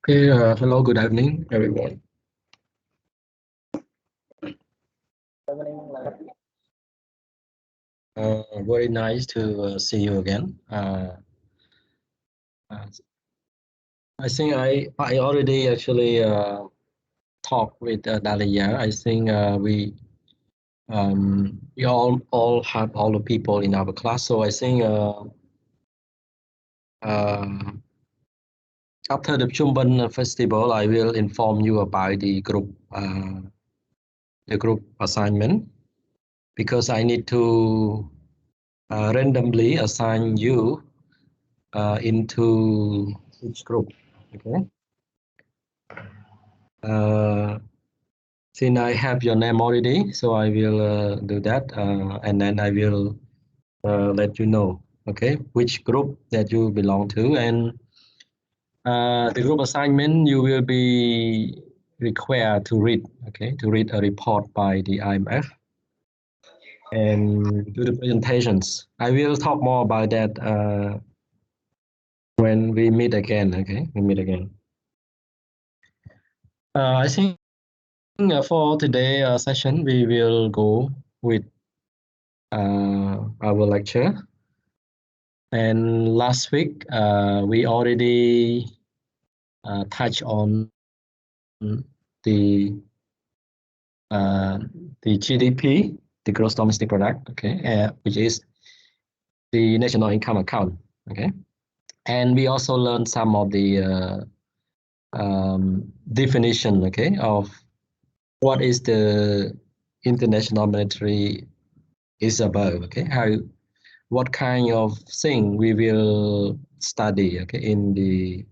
Okay, hello, good evening, everyone. Very nice to see you again. Uh, I think I already actually talked with Dalia. I think we all have all the people in our class. So I think uh, after the Chumban festival, I will inform you about the group assignment because I need to randomly assign you into each group. Okay. Uh, since I have your name already, so I will do that, and then I will let you know. Okay, which group that you belong to, and the group assignment you will be required to read. Okay, to read a report by the IMF and do the presentations. I will talk more about that when we meet again. Okay, we meet again. I think for today session, we will go with our lecture. And last week, we already touched on the uh, the GDP, the gross domestic product, okay, which is the national income account, okay. And we also learned some of the definition, okay, of what is the international monetary is about, okay, what kind of thing we will study, okay, in the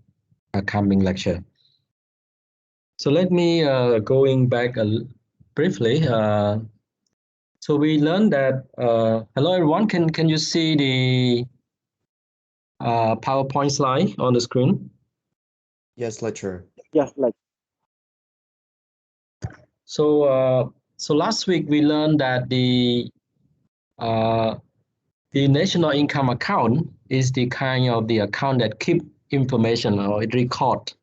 coming lecture. So let me going back briefly. So we learned that. Hello everyone, can you see the PowerPoint slide on the screen? Yes, lecturer. Yes, like So last week we learned that uh, the national income account is the kind of the account that keep information or it record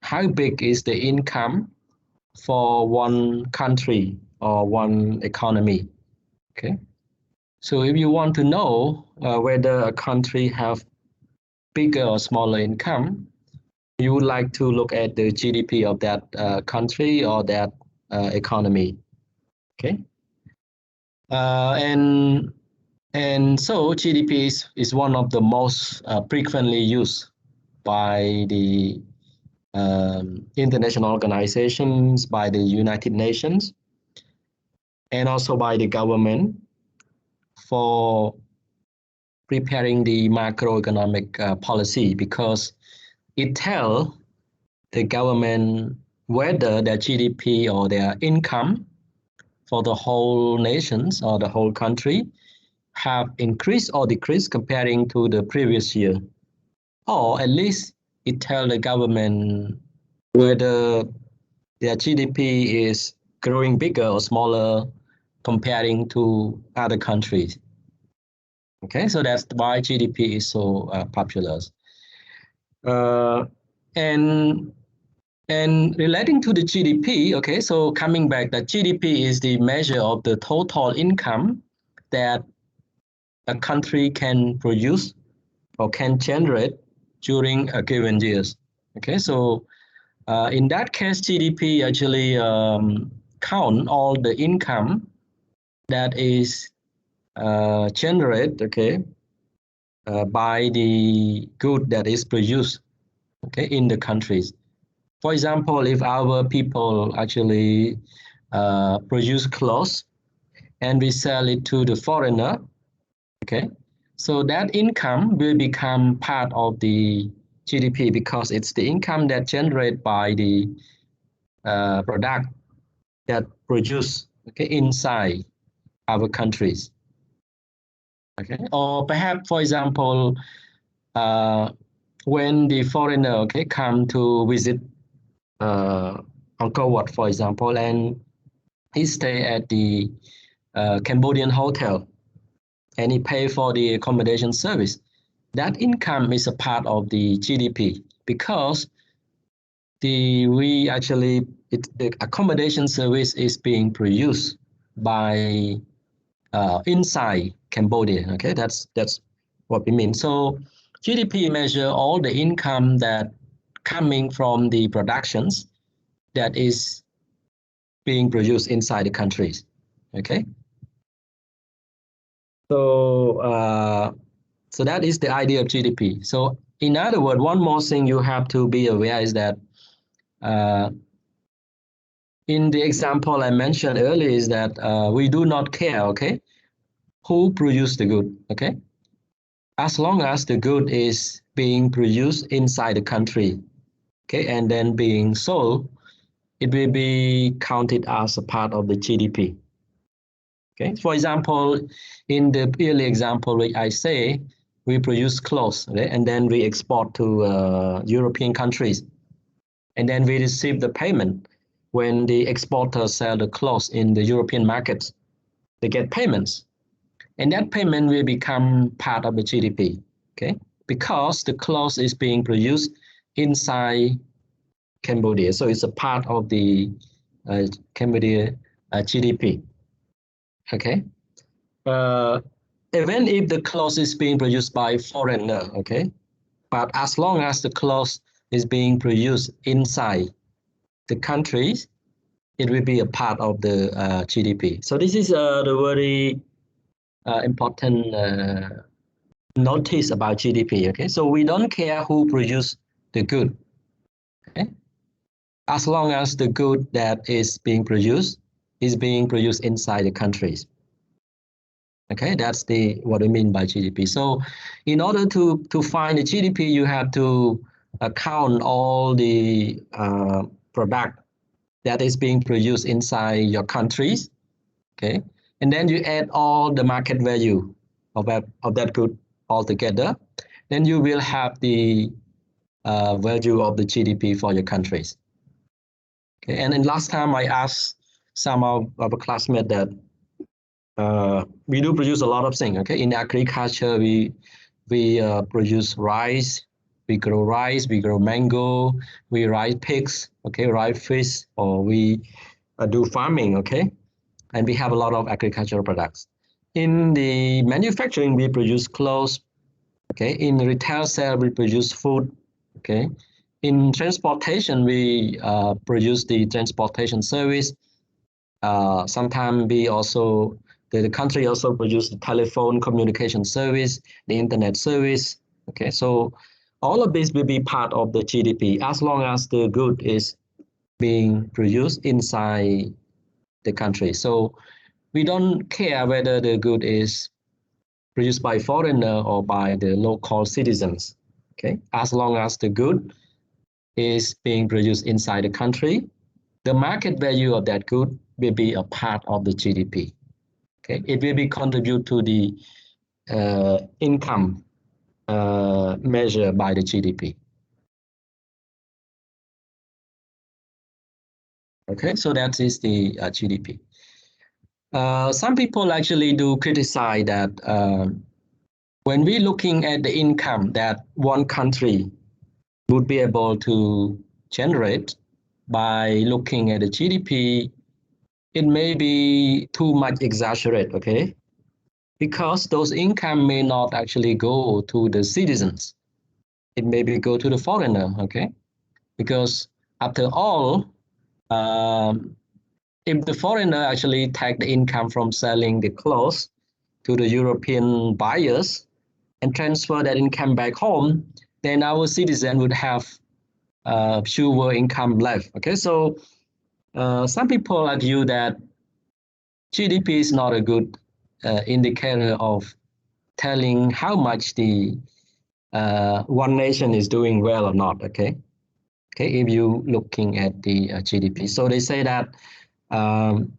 how big is the income for one country or one economy. Okay. So if you want to know whether a country have bigger or smaller income, you would like to look at the GDP of that country or that economy. Okay. Uh, and and so GDP is one of the most frequently used by the international organizations, by the United Nations, and also by the government for preparing the macroeconomic policy because it tells the government whether their GDP or their income for the whole nations or the whole country have increased or decreased comparing to the previous year. Or at least it tells the government whether their GDP is growing bigger or smaller comparing to other countries. Okay, so that's why GDP is so popular. Uh, and and relating to the GDP, okay, so coming back, that GDP is the measure of the total income that a country can produce or can generate during a given years. Okay, so in that case, GDP actually count all the income that is generated, okay, by the good that is produced, okay, in the countries. For example, if our people actually produce clothes and we sell it to the foreigner, okay, so that income will become part of the GDP because it's the income that generated by the product that produce, okay, inside our countries. Okay, or perhaps, for example, uh, when the foreigner, okay, come to visit Angkor Wat, for example, and he stay at the Cambodian hotel and he pay for the accommodation service. That income is a part of the GDP because we actually the accommodation service is being produced by inside Cambodia. Okay, that's what we mean. So GDP measure all the income that coming from the productions that is being produced inside the countries. Okay. So that is the idea of GDP. So in other words, one more thing you have to be aware is that uh, in the example I mentioned earlier is that we do not care, okay, who produced the good, okay? As long as the good is being produced inside the country, okay, and then being sold, it will be counted as a part of the GDP. Okay, for example, in the early example which I say, we produce clothes, okay, and then we export to European countries, and then we receive the payment when the exporters sell the clothes in the European markets. They get payments, and that payment will become part of the GDP, okay, because the clothes is being produced inside Cambodia, so it's a part of the Cambodia GDP, okay. Uh, Even if the clothes is being produced by foreigner, okay, but as long as the clothes is being produced inside the countries, it will be a part of the GDP. So this is the very important notice about GDP. Okay, so we don't care who produce the good. Okay, as long as the good that is being produced inside the countries. Okay, that's the what we mean by GDP. So in order to find the GDP, you have to count all the product that is being produced inside your countries. Okay, and then you add all the market value of that good all together. Then you will have the value of the GDP for your countries. Okay, and then last time I asked some of our classmates that we do produce a lot of things. Okay, in agriculture, we produce rice, we grow rice, we grow mango, we raise pigs, okay, raise fish, or we do farming, okay, and we have a lot of agricultural products. In the manufacturing, we produce clothes, okay. In retail sale, we produce food, okay. In transportation, we produce the transportation service. Sometimes we also the country also produce the telephone communication service, the internet service. Okay, so all of this will be part of the GDP as long as the good is being produced inside the country. So we don't care whether the good is produced by foreigner or by the local citizens. Okay, as long as the good is being produced inside the country, the market value of that good will be a part of the GDP. Okay, it will be contribute to the income measured by the GDP. Okay, so that is the GDP. Some people actually do criticize that when we're looking at the income that one country would be able to generate by looking at the GDP, it may be too much exaggerate, okay? Because those income may not actually go to the citizens. It may be go to the foreigner, okay? Because after all, um, if the foreigner actually take the income from selling the clothes to the European buyers and transfer that income back home, then our citizen would have fewer income left. Okay, so some people argue that GDP is not a good indicator of telling how much the one nation is doing well or not. Okay, okay, if you looking at the GDP, so they say that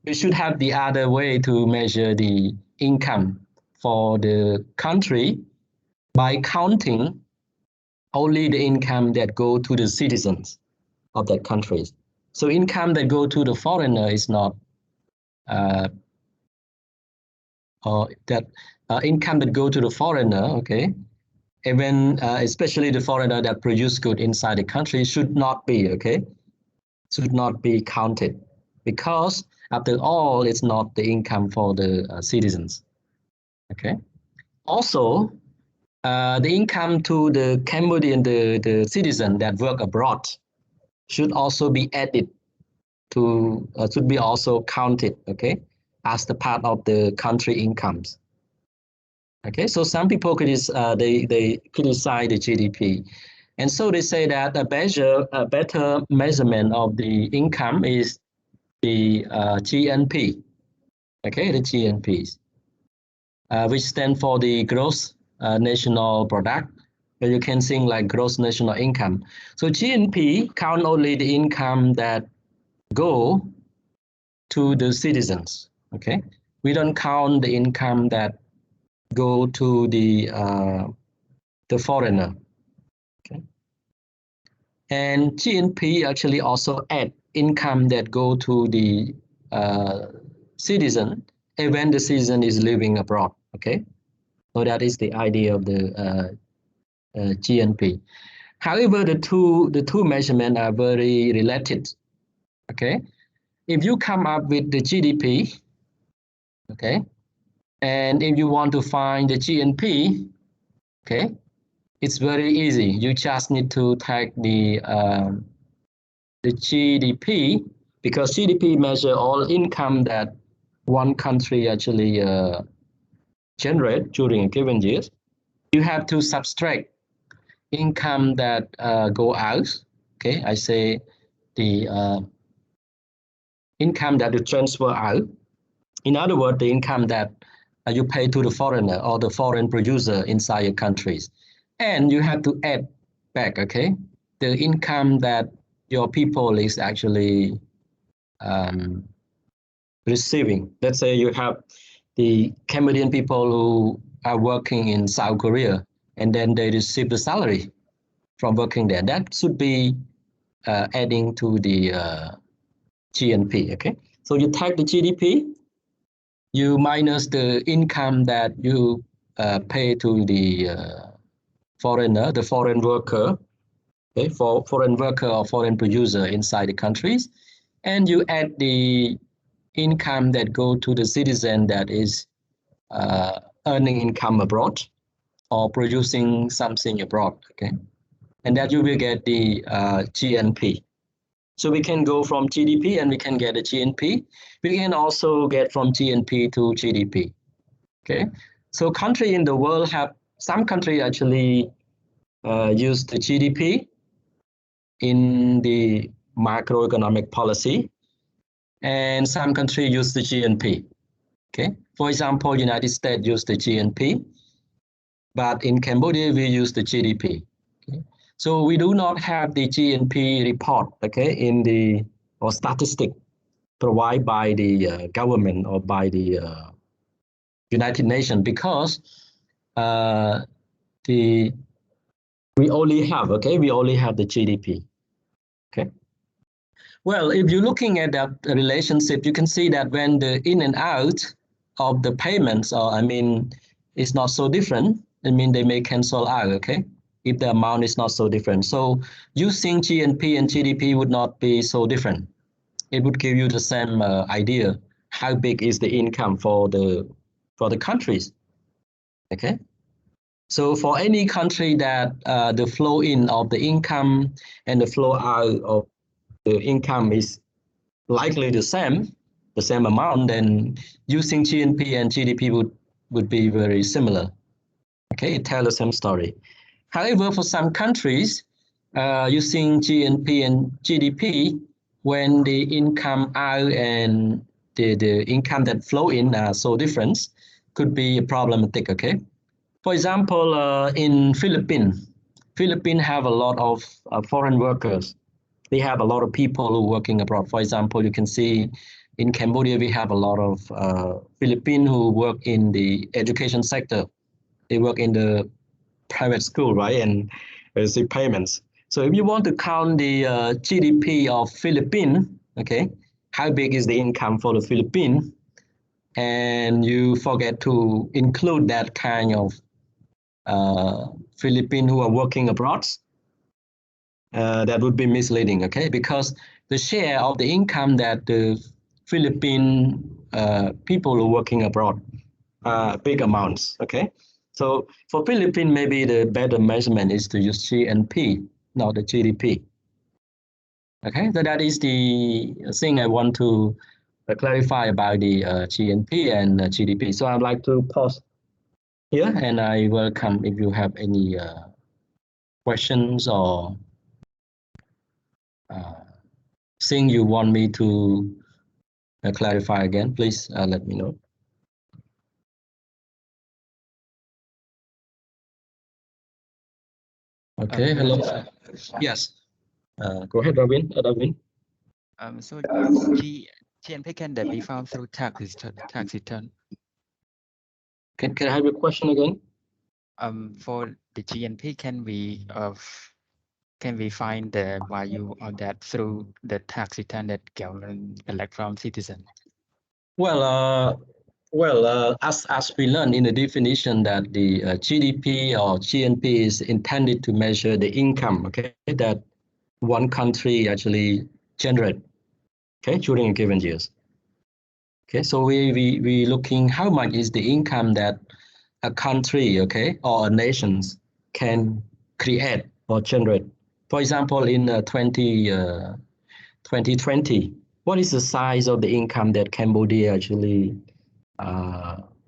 we should have the other way to measure the income for the country by counting only the income that go to the citizens of that country. So income that go to the foreigner is not, or that income that go to the foreigner, okay, even especially the foreigner that produce good inside the country should not be, okay, should not be counted, because after all, it's not the income for the citizens, okay. Also, the income to the Cambodian, the citizen that work abroad should also be added to, should be also counted, okay, as the part of the country incomes. Okay, so some people they criticize the GDP, and so they say that a better measurement of the income is the GNP. Okay, the GNPs, which stand for the gross national product. But you can think like gross national income. So GNP count only the income that go to the citizens. Okay, we don't count the income that go to the foreigner. Okay, and GNP actually also add income that go to the citizen when the citizen is living abroad. Okay, so that is the idea of the GNP. However, the two measurements are very related. Okay, if you come up with the GDP, okay, and if you want to find the GNP, okay, it's very easy. You just need to take the GDP, because GDP measure all income that one country actually generate during a given year. You have to subtract income that go out. Okay, I say the income that you transfer out. In other words, the income that you pay to the foreigner or the foreign producer inside your countries. And you have to add back, okay, the income that your people is actually um, receiving. Let's say you have the Cambodian people who are working in South Korea, and then they receive the salary from working there. That should be adding to the GNP, okay? So you take the GDP, you minus the income that you pay to the foreigner, the foreign worker, okay, for foreign worker or foreign producer inside the countries, and you add the income that go to the citizen that is earning income abroad or producing something abroad, okay, and that you will get the GNP. So we can go from GDP and we can get a GNP. We can also get from GNP to GDP. Okay, so country in the world have some country actually use the GDP in the macroeconomic policy, and some country use the GNP. Okay, for example, United States use the GNP, but in Cambodia we use the GDP. Okay, so we do not have the GNP report. Okay, in the or statistic provided by the government or by the United Nations, because uh, the we only have, okay, we only have the GDP. Okay. Well, if you're looking at that relationship, you can see that when the in and out of the payments, or I mean, it's not so different. I mean, they may cancel out, okay, if the amount is not so different. So using GNP and GDP would not be so different. It would give you the same idea how big is the income for the countries. Okay. So for any country that the flow in of the income and the flow out of the income is likely the same amount, then using GNP and GDP would be very similar. Okay, it tells the same story. However, for some countries, using GNP and GDP, when the income out and the income that flow in are so different, could be problematic, okay? For example, in Philippines have a lot of foreign workers. They have a lot of people who are working abroad. For example, you can see in Cambodia, we have a lot of Philippines who work in the education sector. They work in the private school, right, and receive payments. So if you want to count the GDP of Philippines, okay, how big is the income for the Philippines, and you forget to include that kind of Philippines who are working abroad, that would be misleading, okay? Because the share of the income that the Philippine people who are working abroad are big amounts, okay? So for Philippines, maybe the better measurement is to use GNP, not the GDP. Okay, so that is the thing I want to clarify about the GNP and GDP. So I'd like to pause here, and I welcome if you have any questions or uh, thing you want me to clarify again. Please let me know. Okay, hello. Yes, go ahead, Robin. Robin. So GNP can that be found through tax return? Can I have your question again? For the GNP, can we find the value of that through the tax return that government collect from citizen? Well, as we learned in the definition that the GDP or GNP is intended to measure the income, okay, that one country actually generate, okay, during a given years. Okay, so we looking how much is the income that a country, okay, or a nations can create or generate. For example, in 2020, what is the size of the income that Cambodia actually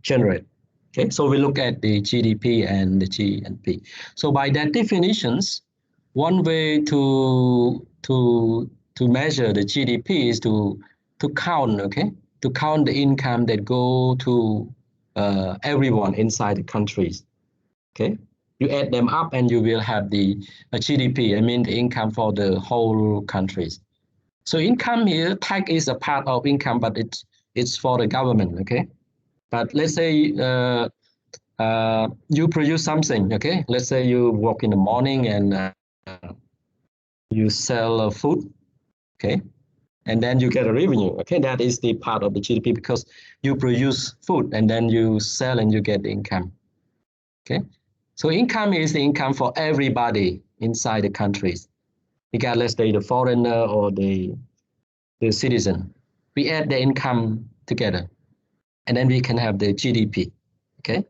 generate? Okay, so we look at the GDP and the GNP. So by that definitions, one way to measure the GDP is to count, okay, to count the income that go to everyone inside the countries. Okay, you add them up and you will have the GDP. I mean the income for the whole countries. So income here, tax is a part of income, but it's for the government. Okay, but let's say you produce something. Okay, let's say you work in the morning and you sell food. Okay, and then you get a revenue. Okay, that is the part of the GDP because you produce food and then you sell and you get the income. Okay, so income is the income for everybody inside the countries, regardless they the foreigner or the citizen. We add the income together, and then we can have the GDP. Okay,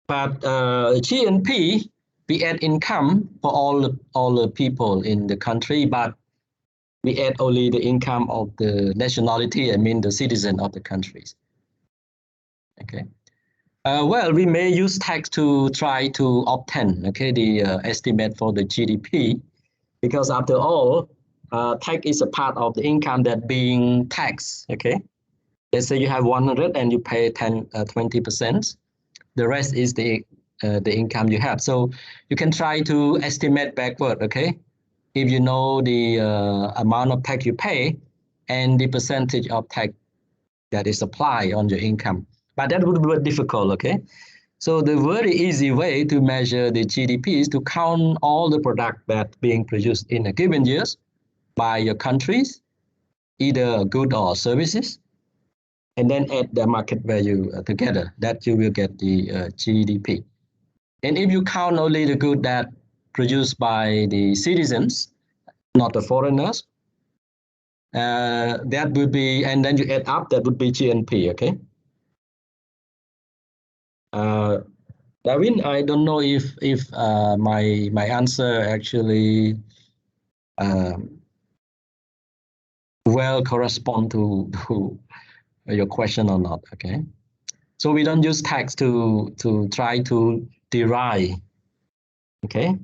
but GNP we add income for all the people in the country, but we add only the income of the nationality. I mean the citizen of the countries. Okay. Well, we may use tax to try to obtain, okay, the estimate for the GDP, because after all, tax is a part of the income that being taxed. Okay, let's say you have 100 and you pay 20%. The rest is the income you have. So you can try to estimate backward. Okay, if you know the amount of tax you pay and the percentage of tax that is applied on your income. But that would be difficult, okay? So the very easy way to measure the GDP is to count all the product that being produced in a given years by your countries, either good or services, and then add the market value together. That you will get the GDP. And if you count only the good that produced by the citizens, not the foreigners, that would be, and then you add up, that would be GNP, okay? Darwin, I don't know if my answer actually well correspond to your question or not. Okay, so we don't use tax to try to derive, okay,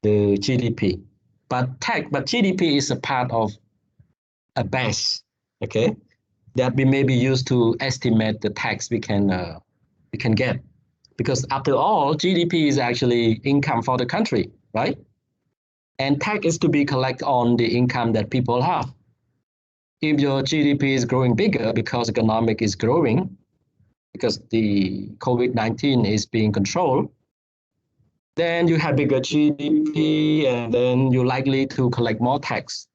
the GDP, but GDP is a part of a base, okay, that we may be used to estimate the tax we can get, because after all, GDP is actually income for the country, right? And tax is to be collected on the income that people have. If your GDP is growing bigger because economic is growing, because the COVID-19 is being controlled, then you have bigger GDP and then you're likely to collect more tax.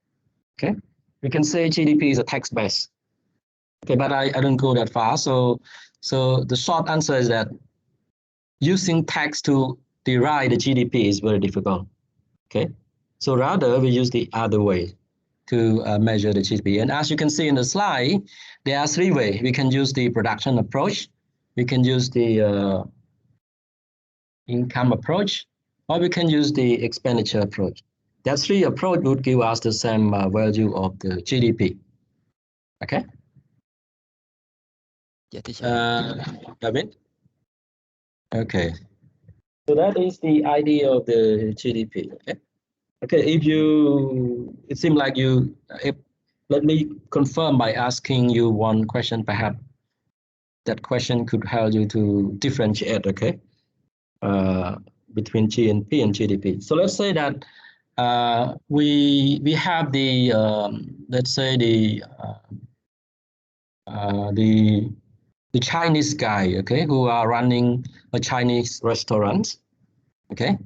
Okay, we can say GDP is a tax base. Okay, but I don't go that far. So the short answer is that using tax to derive the GDP is very difficult. Okay, so rather we use the other way to measure the GDP. And as you can see in the slide, there are three ways. We can use the production approach, we can use the income approach, or we can use the expenditure approach. That three approach would give us the same value of the GDP. Okay. Yeah, teacher. David? Okay. So that is the idea of the GDP. Okay. Okay. It seems like let me confirm by asking you one question. Perhaps that question could help you to differentiate. Okay. Between GNP and GDP. So let's say that we have the let's say the Chinese guy, okay, who are running a Chinese restaurant, okay.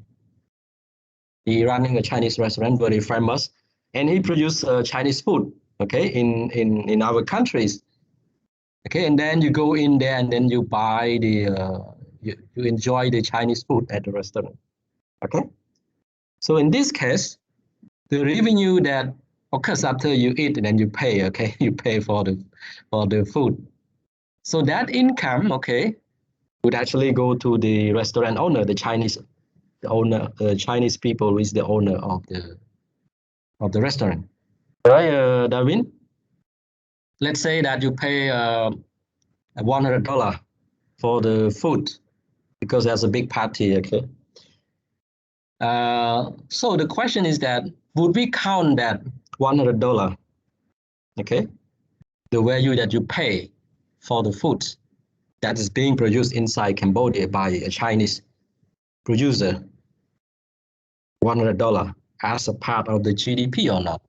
He running a Chinese restaurant, very famous, and he produce Chinese food, okay, in our countries, okay. And then you go in there and then you buy you enjoy the Chinese food at the restaurant, okay. So in this case, the revenue that occurs after you eat and then you pay, okay, you pay for the food. So that income, okay, would actually go to the restaurant owner, the Chinese people is the owner of the restaurant. Right, Darwin? Let's say that you pay $100 for the food because there's a big party, okay? So the question is that would we count that $100, okay, the value that you pay for the food that is being produced inside Cambodia by a Chinese producer, $100 as a part of the GDP or not?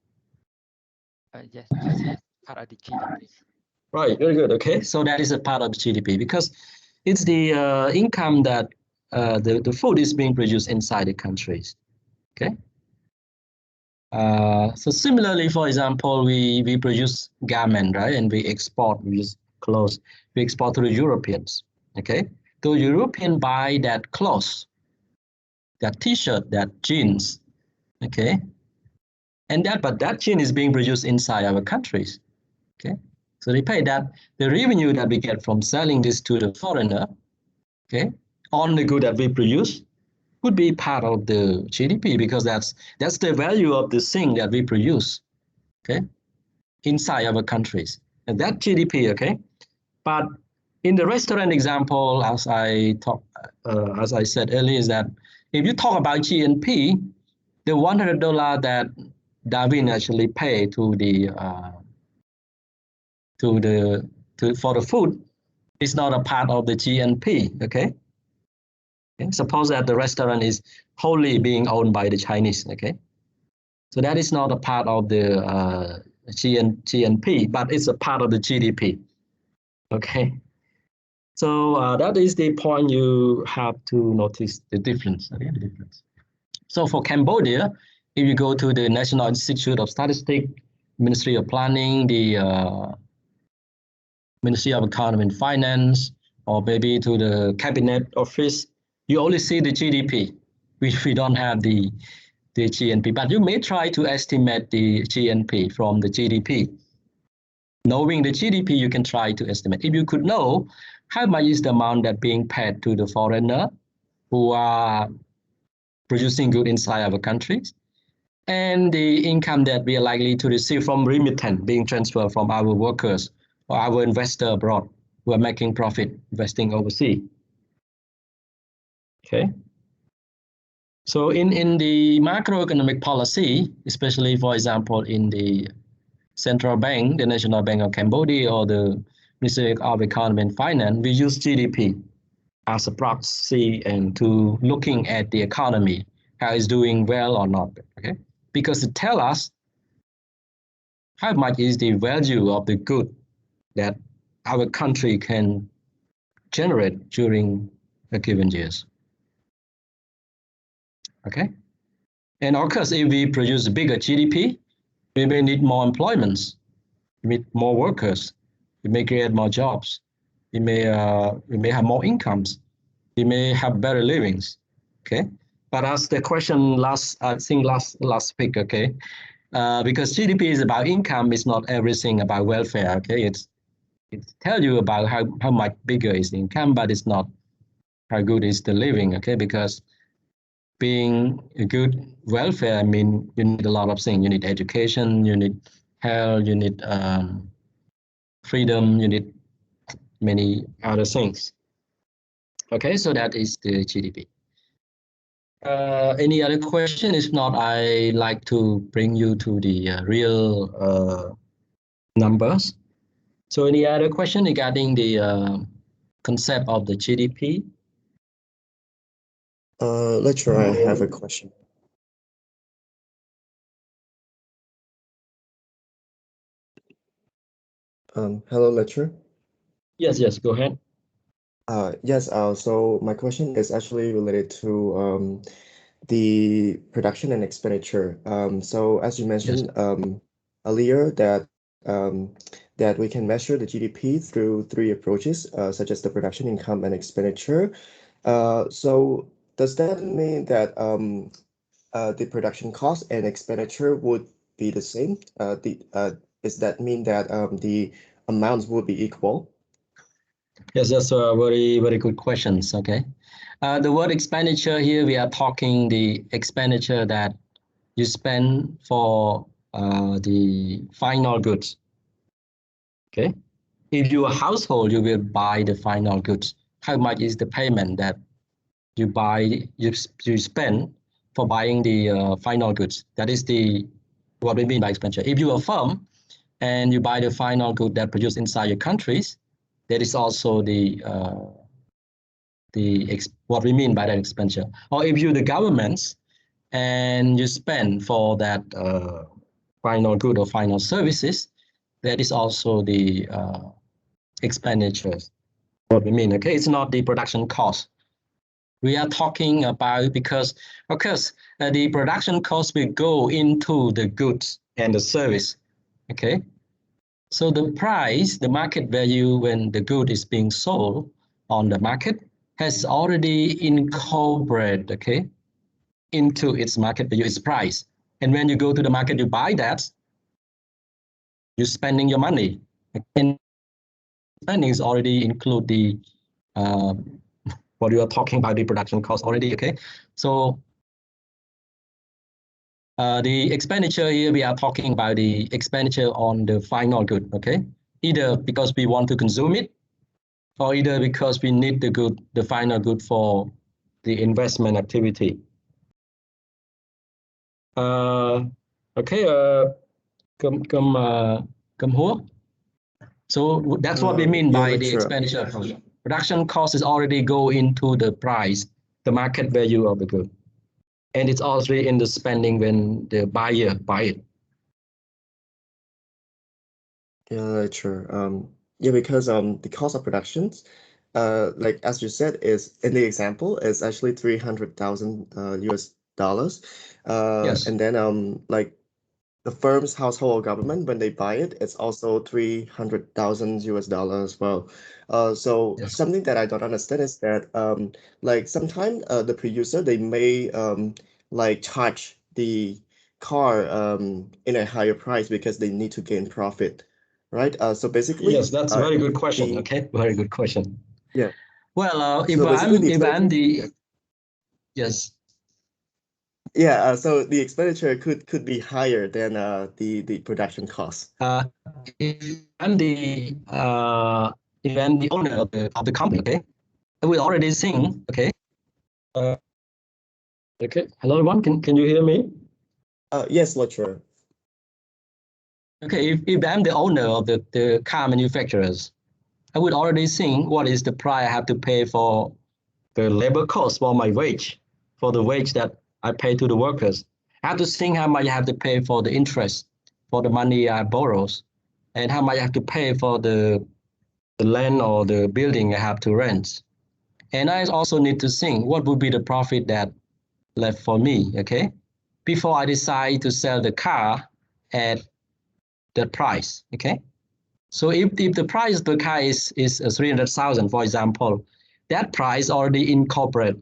Yes, as part of the GDP. Right, very good. Okay, so that is a part of the GDP because it's the income that the food is being produced inside the countries. Okay. So similarly, for example, we produce garment, right, and we use clothes, we export to the Europeans. Okay, the European buy that clothes, that T-shirt, that jeans. Okay, and but that jeans is being produced inside our countries. Okay, so they pay that. The revenue that we get from selling this to the foreigner, okay, on the good that we produce, would be part of the GDP because that's the value of the thing that we produce, okay, inside our countries, and that GDP, okay. But in the restaurant example, as I said earlier, is that if you talk about GNP, the $100 that Darwin actually pay to for the food is not a part of the GNP, okay? Okay? Suppose that the restaurant is wholly being owned by the Chinese, okay? So that is not a part of the GNP, but it's a part of the GDP, okay? So that is the point you have to notice the difference, okay? The difference. So for Cambodia, if you go to the National Institute of Statistics, Ministry of Planning, the Ministry of Economy and Finance, or maybe to the Cabinet Office, you only see the GDP. We don't have the GNP, but you may try to estimate the GNP from the GDP. Knowing the GDP, you can try to estimate. If you could know how much is the amount that being paid to the foreigner who are producing goods inside our countries, and the income that we are likely to receive from remittance being transferred from our workers or our investor abroad who are making profit investing overseas. Okay. So in the macroeconomic policy, especially, for example, in the central bank, the National Bank of Cambodia or the Ministry of Economy and Finance, we use GDP as a proxy and to looking at the economy, how it's doing well or not, okay? Because it tells us how much is the value of the good that our country can generate during a given years. Okay, and of course, if we produce a bigger GDP, we may need more employments, we need more workers, we may create more jobs, we may have more incomes. we may have better livings. Okay, but as the question I think last week, okay, because GDP is about income, it's not everything about welfare. Okay, it tells you about how much bigger is the income, but it's not how good is the living. Okay, because being a good welfare, I mean, you need a lot of things. You need education, you need health, you need freedom, you need many other things. Okay, so that is the GDP. Any other question? If not, I like to bring you to the real numbers. So any other question regarding the concept of the GDP? Lecturer, I have a question. Hello, lecturer. Yes, go ahead. Yes, so my question is actually related to the production and expenditure. So as you mentioned earlier that we can measure the GDP through three approaches, such as the production, income, and expenditure. So does that mean that the production cost and expenditure would be the same? Does that mean that the amounts would be equal? Yes, that's a very good questions. Okay, the word expenditure here, we are talking the expenditure that you spend for the final goods. Okay, if you're a household, you will buy the final goods. How much is the payment that you spend for buying the final goods? That is what we mean by expenditure. If you're a firm and you buy the final good that produced inside your countries, that is also what we mean by that expenditure. Or if you're the governments and you spend for that final good or final services, that is also the expenditures. What we mean, okay? It's not the production cost. We are talking about because, of course, the production cost will go into the goods and the service, okay? So the price, the market value when the good is being sold on the market has already incorporated, okay, into its market value, its price. And when you go to the market, you buy that, you're spending your money. And spending is already include the what you are talking about, the production cost already, okay? So the expenditure here, we are talking about the expenditure on the final good, okay? Either because we want to consume it, or either because we need the final good for the investment activity. Okay, come here. So that's what we mean by the expenditure. Production cost is already go into the price, the market value of the good. And it's already in the spending when the buyer buy it. Yeah, sure. Yeah, because the cost of productions, like as you said, is in the example is actually 300,000 US dollars. Yes. And then like the firm's household or government, when they buy it, it's also 300,000 US dollars as well. So Yes. something that I don't understand is that like sometimes the producer they may like charge the car in a higher price because they need to gain profit, right? So basically, yes, that's a very good question. the Okay, very good question. yeah. Well, So basically, the if I'm expenditure, the yes. yeah. So the expenditure could be higher than the production cost. If I'm the owner of the company, okay, I will already think, okay. Uh, okay, hello everyone, can you hear me? Yes, lecturer. Okay, if I'm the owner of the car manufacturers, I would already think what is the price I have to pay for the labor cost for my wage, for the wage that I pay to the workers. I have to think how much I have to pay for the interest, for the money I borrows, and how much I have to pay for the land or the building I have to rent. And I also need to think what would be the profit that left for me, okay? Before I decide to sell the car at that price, okay? So if the price of the car is 300,000, for example, that price already incorporate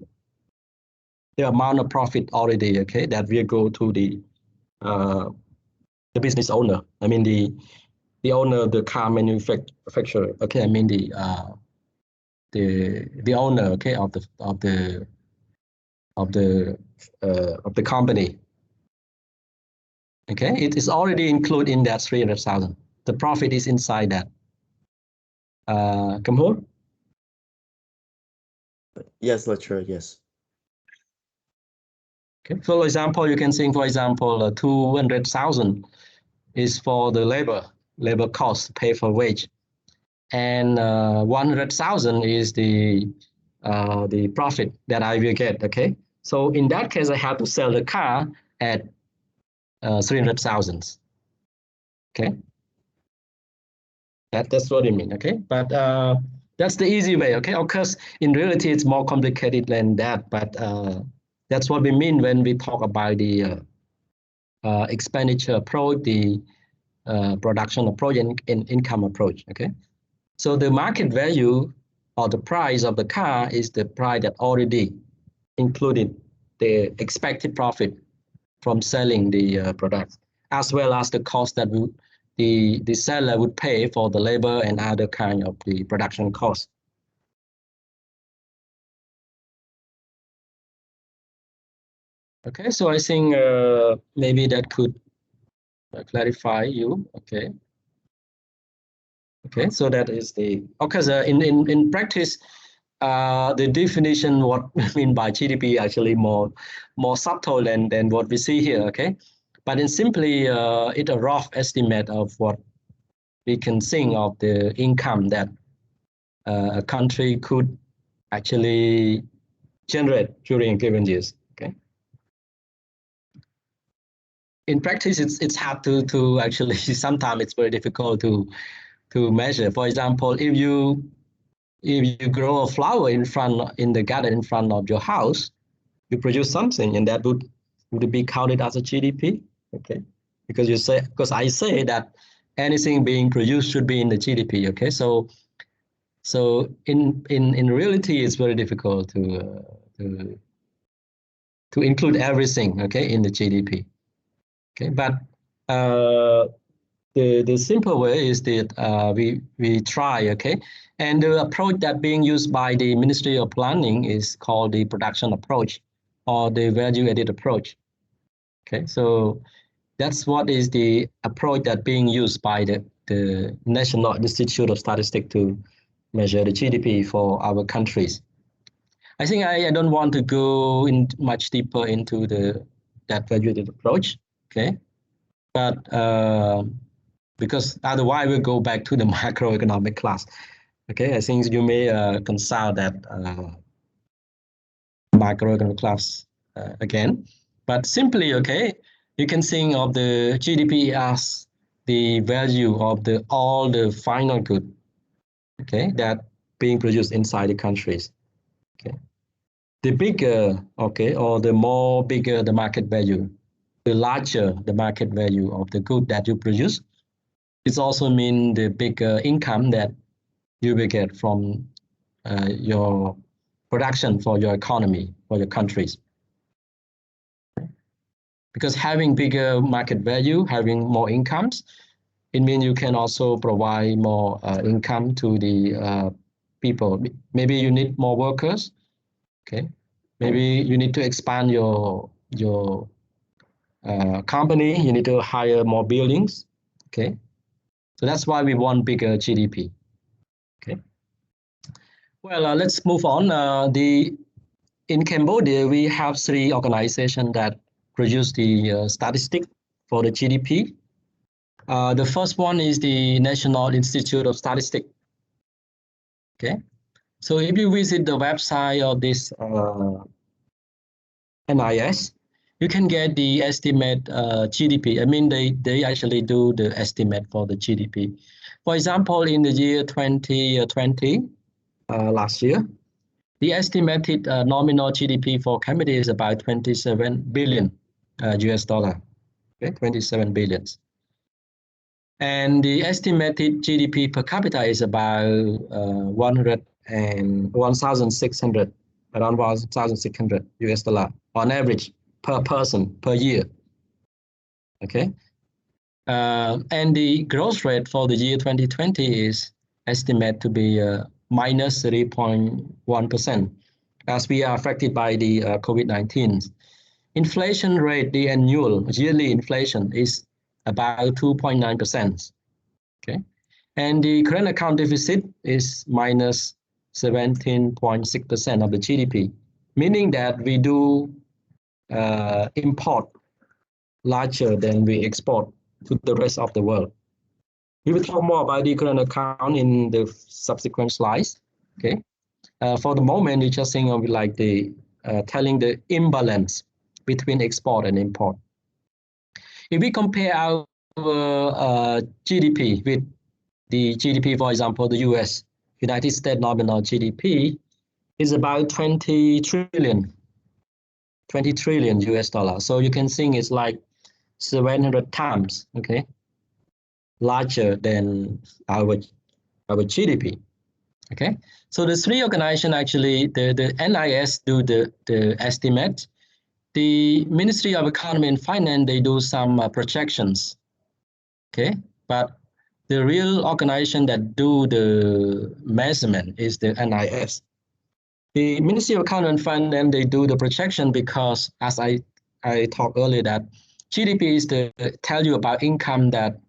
the amount of profit already, okay, that will go to the business owner. I mean the owner of the car manufacturer. Okay, I mean the owner, okay, of the company. Okay, it is already included in that 300,000. The profit is inside that. Kamhur? Yes, lecturer, yes. Okay, for example, you can think, for example, 200,000 is for the labor cost, pay for wage, and 100,000 is the profit that I will get. Okay, so in that case, I have to sell the car at 300,000. Okay, that's what I mean. Okay, but that's the easy way. Okay, of course, in reality, it's more complicated than that, but that's what we mean when we talk about the expenditure approach, the production approach, and income approach. Okay, so the market value or the price of the car is the price that already included the expected profit from selling the product, as well as the cost that the seller would pay for the labor and other kind of the production costs. Okay, so I think maybe that could clarify you. Okay. Okay, so that is the, okay, so in practice, the definition what we mean by GDP actually more subtle than what we see here. Okay, but in simply it's a rough estimate of what we can think of the income that a country could actually generate during a given years. Okay, in practice it's hard to actually sometimes it's very difficult to measure. For example, if you grow a flower in the garden in front of your house, you produce something, and that would it be counted as a GDP? Okay, because I say that anything being produced should be in the GDP. Okay, so in reality, it's very difficult to include everything. Okay, in the GDP. Okay, but the simple way is that we try, okay, and the approach that being used by the Ministry of Planning is called the production approach or the value-added approach. Okay, so that's what is the approach that being used by the National Institute of Statistics to measure the GDP for our countries. I think I don't want to go in much deeper into that value-added approach. Okay, but because otherwise we'll go back to the macroeconomic class. Okay, I think you may consult that macroeconomic class again. But simply, okay, you can think of the GDP as the value of all the final good, okay, that being produced inside the countries. Okay, the bigger, okay, or the more bigger the market value, the larger the market value of the good that you produce. It also means the bigger income that you will get from your production for your economy, for your countries. Because having bigger market value, having more incomes, it means you can also provide more income to the people. Maybe you need more workers. Okay, maybe you need to expand your company. You need to hire more buildings. Okay, so that's why we want bigger GDP. Okay. Well, let's move on. In Cambodia, we have 3 organizations that produce the statistic for the GDP. The first one is the National Institute of Statistics. Okay, so if you visit the website of this NIS, you can get the estimate GDP. I mean, they actually do the estimate for the GDP. For example, in the year 2020, last year, the estimated nominal GDP for Cambodia is about 27 billion US dollar. Okay, 27 billions. And the estimated GDP per capita is about and 1,600, around 1,600 US dollar on average per person per year. Okay. And the growth rate for the year 2020 is estimated to be minus 3.1%, as we are affected by the COVID-19. Inflation rate, the annual yearly inflation is about 2.9%. Okay. And the current account deficit is minus 17.6% of the GDP, meaning that we do import larger than we export to the rest of the world. We will talk more about the current account in the subsequent slides. Okay. For the moment, we're just saying like the telling the imbalance between export and import. If we compare our GDP with the GDP, for example, the US, United States nominal GDP is about 20 trillion US dollars. So you can think it's like 700 times, okay, larger than our GDP. Okay, so the three organizations actually, the NIS do the estimate. The Ministry of Economy and Finance, they do some projections. Okay, but the real organization that do the measurement is the NIS. The Ministry of Economy and Finance, they do the projection because, as I talked earlier, that GDP is to tell you about income that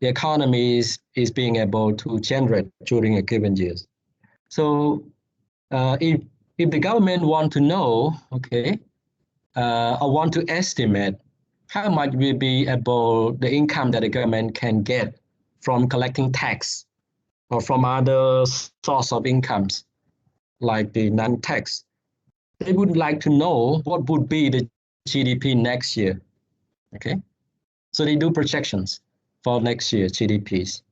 the economy is being able to generate during a given year. So if the government want to know, okay, or want to estimate how much will be able the income that the government can get from collecting tax or from other source of incomes like the non-tax, they would like to know what would be the GDP next year. Okay, so they do projections for next year GDPs.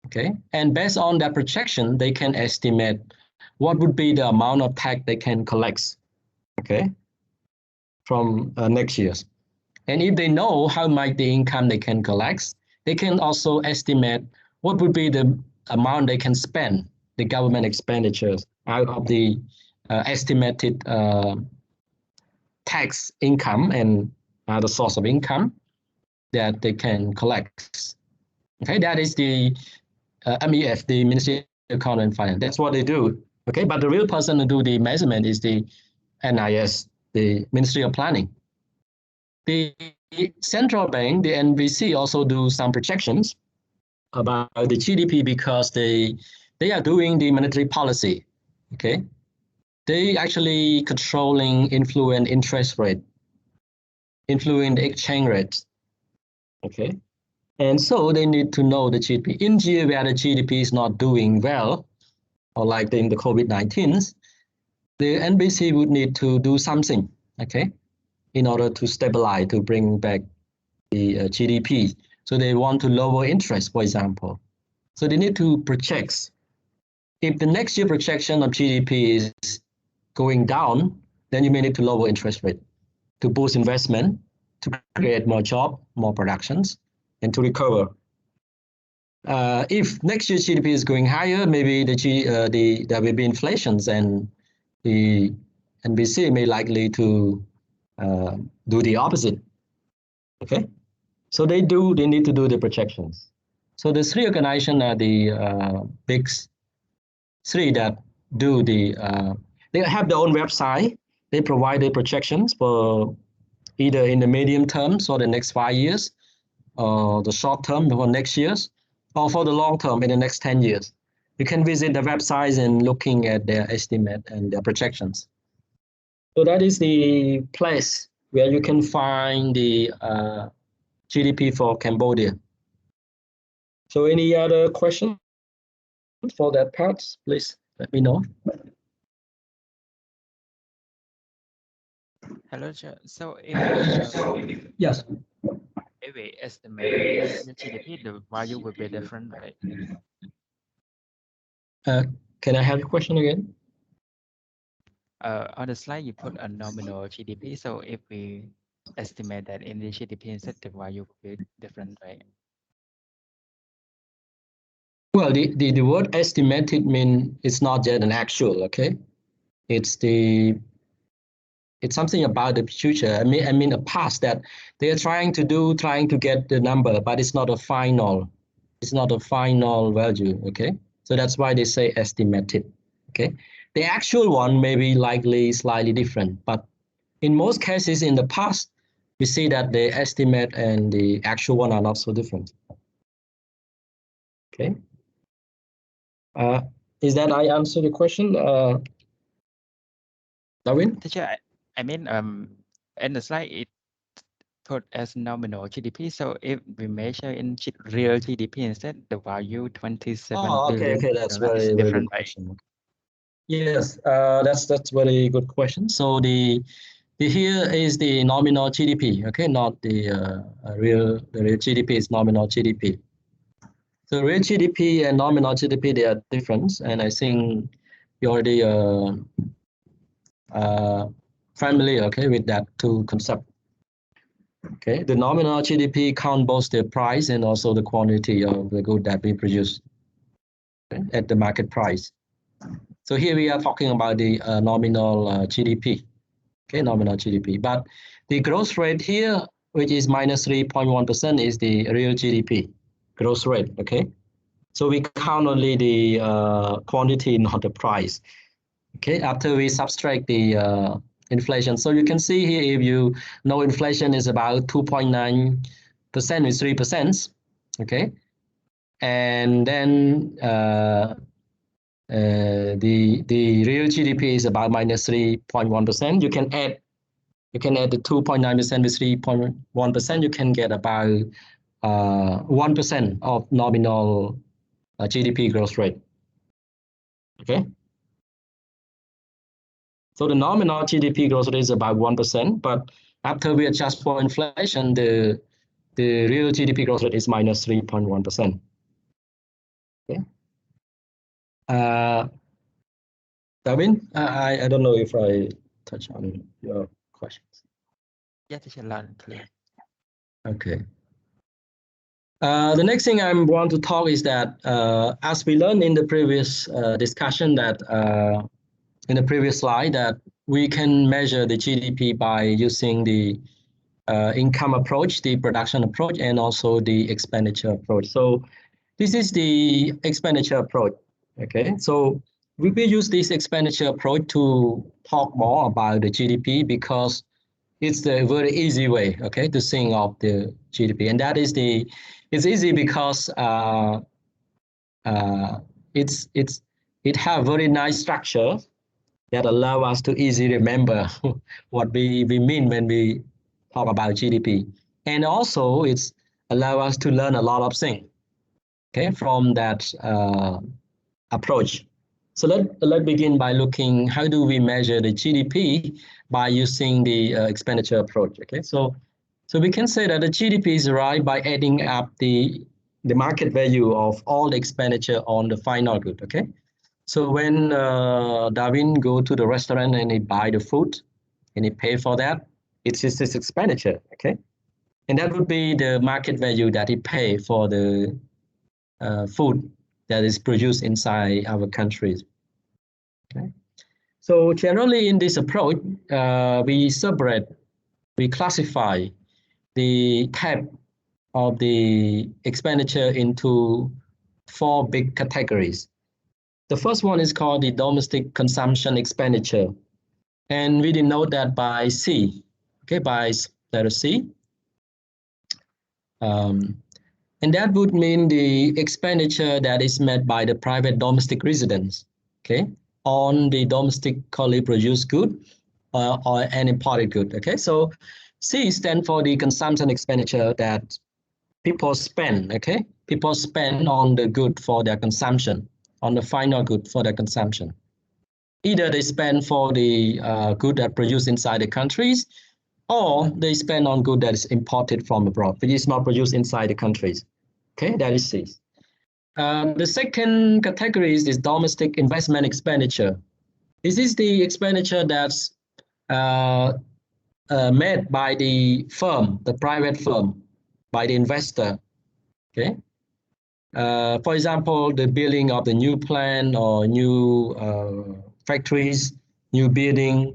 Okay, and based on that projection, they can estimate what would be the amount of tax they can collect. Okay, from next year's. And if they know how much the income they can collect, they can also estimate what would be the amount they can spend, the government expenditures out of the estimated tax income and the source of income that they can collect. Okay, that is the MEF, the Ministry of Economy and Finance. That's what they do. Okay, but the real person who do the measurement is the NIS, the Ministry of Planning. The central bank, the NBC, also do some projections about the GDP because they are doing the monetary policy. Okay, they actually controlling, influence interest rate, influence the exchange rates. Okay, and so they need to know the GDP. In year where the GDP is not doing well, or like in the COVID-19, the NBC would need to do something. Okay, in order to stabilize, to bring back the GDP. So they want to lower interest, for example. So they need to project. If the next year projection of GDP is going down, then you may need to lower interest rate to boost investment, to create more job, more productions, and to recover. If next year's GDP is going higher, maybe there will be inflations, and the NBC may likely to do the opposite. Okay, so they need to do the projections. So the three organizations are the big three that do the. They have their own website. They provide the projections for either in the medium term, so the next 5 years, or the short term for next years, or for the long term in the next 10 years. You can visit the websites and looking at their estimate and their projections. So that is the place where you can find the GDP for Cambodia. So any other questions for that part, please let me know. Hello, sir. So Yes. if we estimate the GDP, the value will be different, right? Can I have your question again? On the slide, you put a nominal GDP. So if we estimate that in the GDP instead, the value will be different, right? Well, Well, the word estimated mean it's not yet an actual, okay? It's something about the future. I mean a past that they are trying to get the number, but it's not a final value, okay? So that's why they say estimated, okay? The actual one may be likely slightly different, but in most cases in the past, we see that the estimate and the actual one are not so different. Okay. Is that I answer the question, Darwin? Teacher, I mean, in the slide it put as nominal GDP. So if we measure in real GDP instead, the value 27 Oh, okay, billion that's dollar is very good different, right? question. Yes, that's very good question. So the here is the nominal GDP, okay, not the real GDP is nominal GDP. So real GDP and nominal GDP, they are different, and I think you already familiar, okay, with that two concept. Okay, the nominal GDP count both the price and also the quantity of the good that we produce, okay, at the market price. So here we are talking about the nominal GDP, okay, nominal GDP. But the growth rate here, which is minus 3.1%, is the real GDP growth rate, okay? So we count only the quantity, not the price. Okay, after we subtract the inflation. So you can see here, if you know inflation is about 2.9% with 3%, okay? And then the real GDP is about minus 3.1%. You can add the 2.9% with 3.1%. You can get about 1% of nominal GDP growth rate. Okay. So the nominal GDP growth rate is about 1%, but after we adjust for inflation, the real GDP growth rate is minus 3.1%. Okay. Darwin, I don't know if I touch on your questions. Yeah, teacher, loud and clear. Okay. The next thing I want to talk is that as we learned in the previous discussion that in the previous slide that we can measure the GDP by using the income approach, the production approach, and also the expenditure approach. So this is the expenditure approach. Okay, so we will use this expenditure approach to talk more about the GDP because it's the very easy way, okay, to think of the GDP, and that is it's easy because it have very nice structure that allow us to easily remember what we mean when we talk about GDP, and also it's allow us to learn a lot of things, okay, from that approach. So let's begin by looking how do we measure the GDP by using the expenditure approach. Okay, so we can say that the GDP is derived by adding up the market value of all the expenditure on the final good. Okay, so when Darwin go to the restaurant and he buy the food and he pay for that, it's just his expenditure. Okay, and that would be the market value that he pay for the food that is produced inside our countries. Okay. So generally in this approach, we classify the type of the expenditure into 4 big categories. The first one is called the domestic consumption expenditure. And we denote that by C, okay, by letter C. And that would mean the expenditure that is made by the private domestic residents, okay, on the domestically produced good or an imported good. Okay, so C stands for the consumption expenditure that people spend. Okay, people spend on the good for their consumption, on the final good for their consumption. Either they spend for the good that produced inside the countries, or they spend on good that is imported from abroad, which is not produced inside the countries. Okay, that is C. The second category is this domestic investment expenditure. This is the expenditure that's made by the firm, the private firm, by the investor. Okay, For example, the building of the new plant or new factories, new building,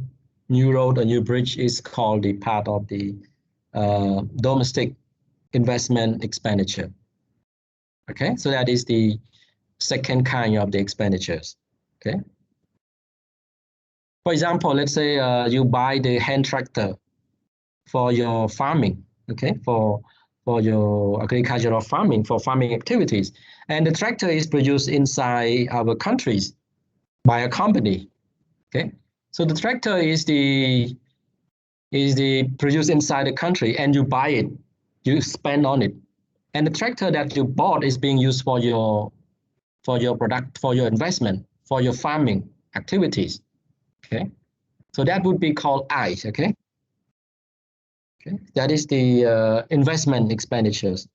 new road, or new bridge is called the part of the domestic investment expenditure. Okay, so that is the second kind of the expenditures. Okay. For example, let's say you buy the hand tractor for your farming. Okay, for your agricultural farming, for farming activities, and the tractor is produced inside our countries by a company. Okay, so the tractor is the produced inside the country, and you buy it, you spend on it, and the tractor that you bought is being used for your product, for your investment, for your farming activities. Okay, so that would be called ICE. Okay, okay, that is the investment expenditures.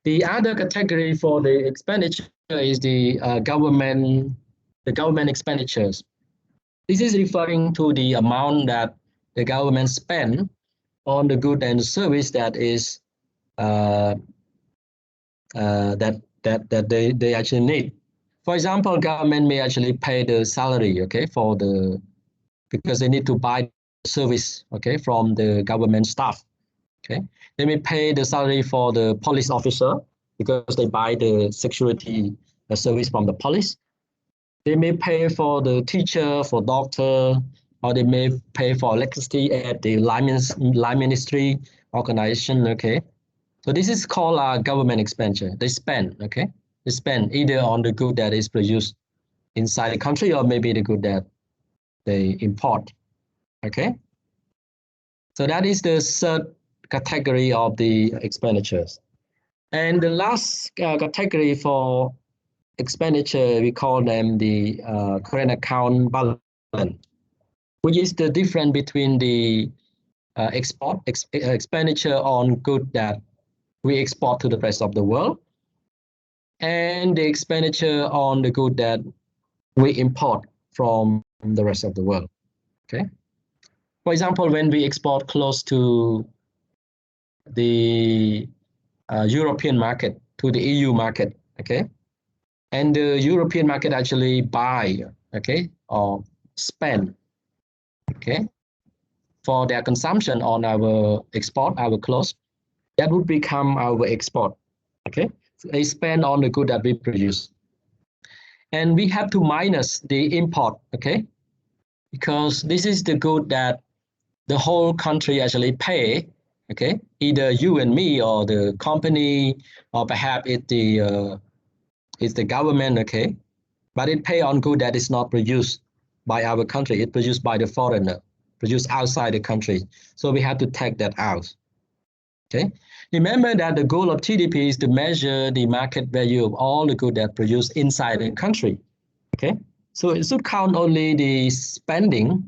The other category for the expenditure is the government expenditures. This is referring to the amount that the government spend on the good and service that is that they actually need. For example, government may actually pay the salary, okay, for the, because they need to buy service, okay, from the government staff. Okay, they may pay the salary for the police officer because they buy the security service from the police. They may pay for the teacher, for doctor, or they may pay for electricity at the line ministry organization. Okay, so this is called government expenditure. They spend. Okay, they spend either on the good that is produced inside the country or maybe the good that they import. Okay, so that is the third category of the expenditures. And the last category for expenditure, we call them the current account balance, which is the difference between the expenditure on goods that we export to the rest of the world and the expenditure on the good that we import from the rest of the world. Okay. For example, when we export close to the European market, to the EU market, okay, and the European market actually buy, okay, or spend, okay, for their consumption on our export, our clothes, that would become our export, okay. So they spend on the good that we produce. And we have to minus the import, okay, because this is the good that the whole country actually pay, okay, either you and me or the company, or perhaps it's the government, okay, but it pay on good that is not produced by our country, it's produced by the foreigner, produced outside the country. So we have to take that out. Okay. Remember that the goal of GDP is to measure the market value of all the goods that produced inside the country. Okay. So it should count only the spending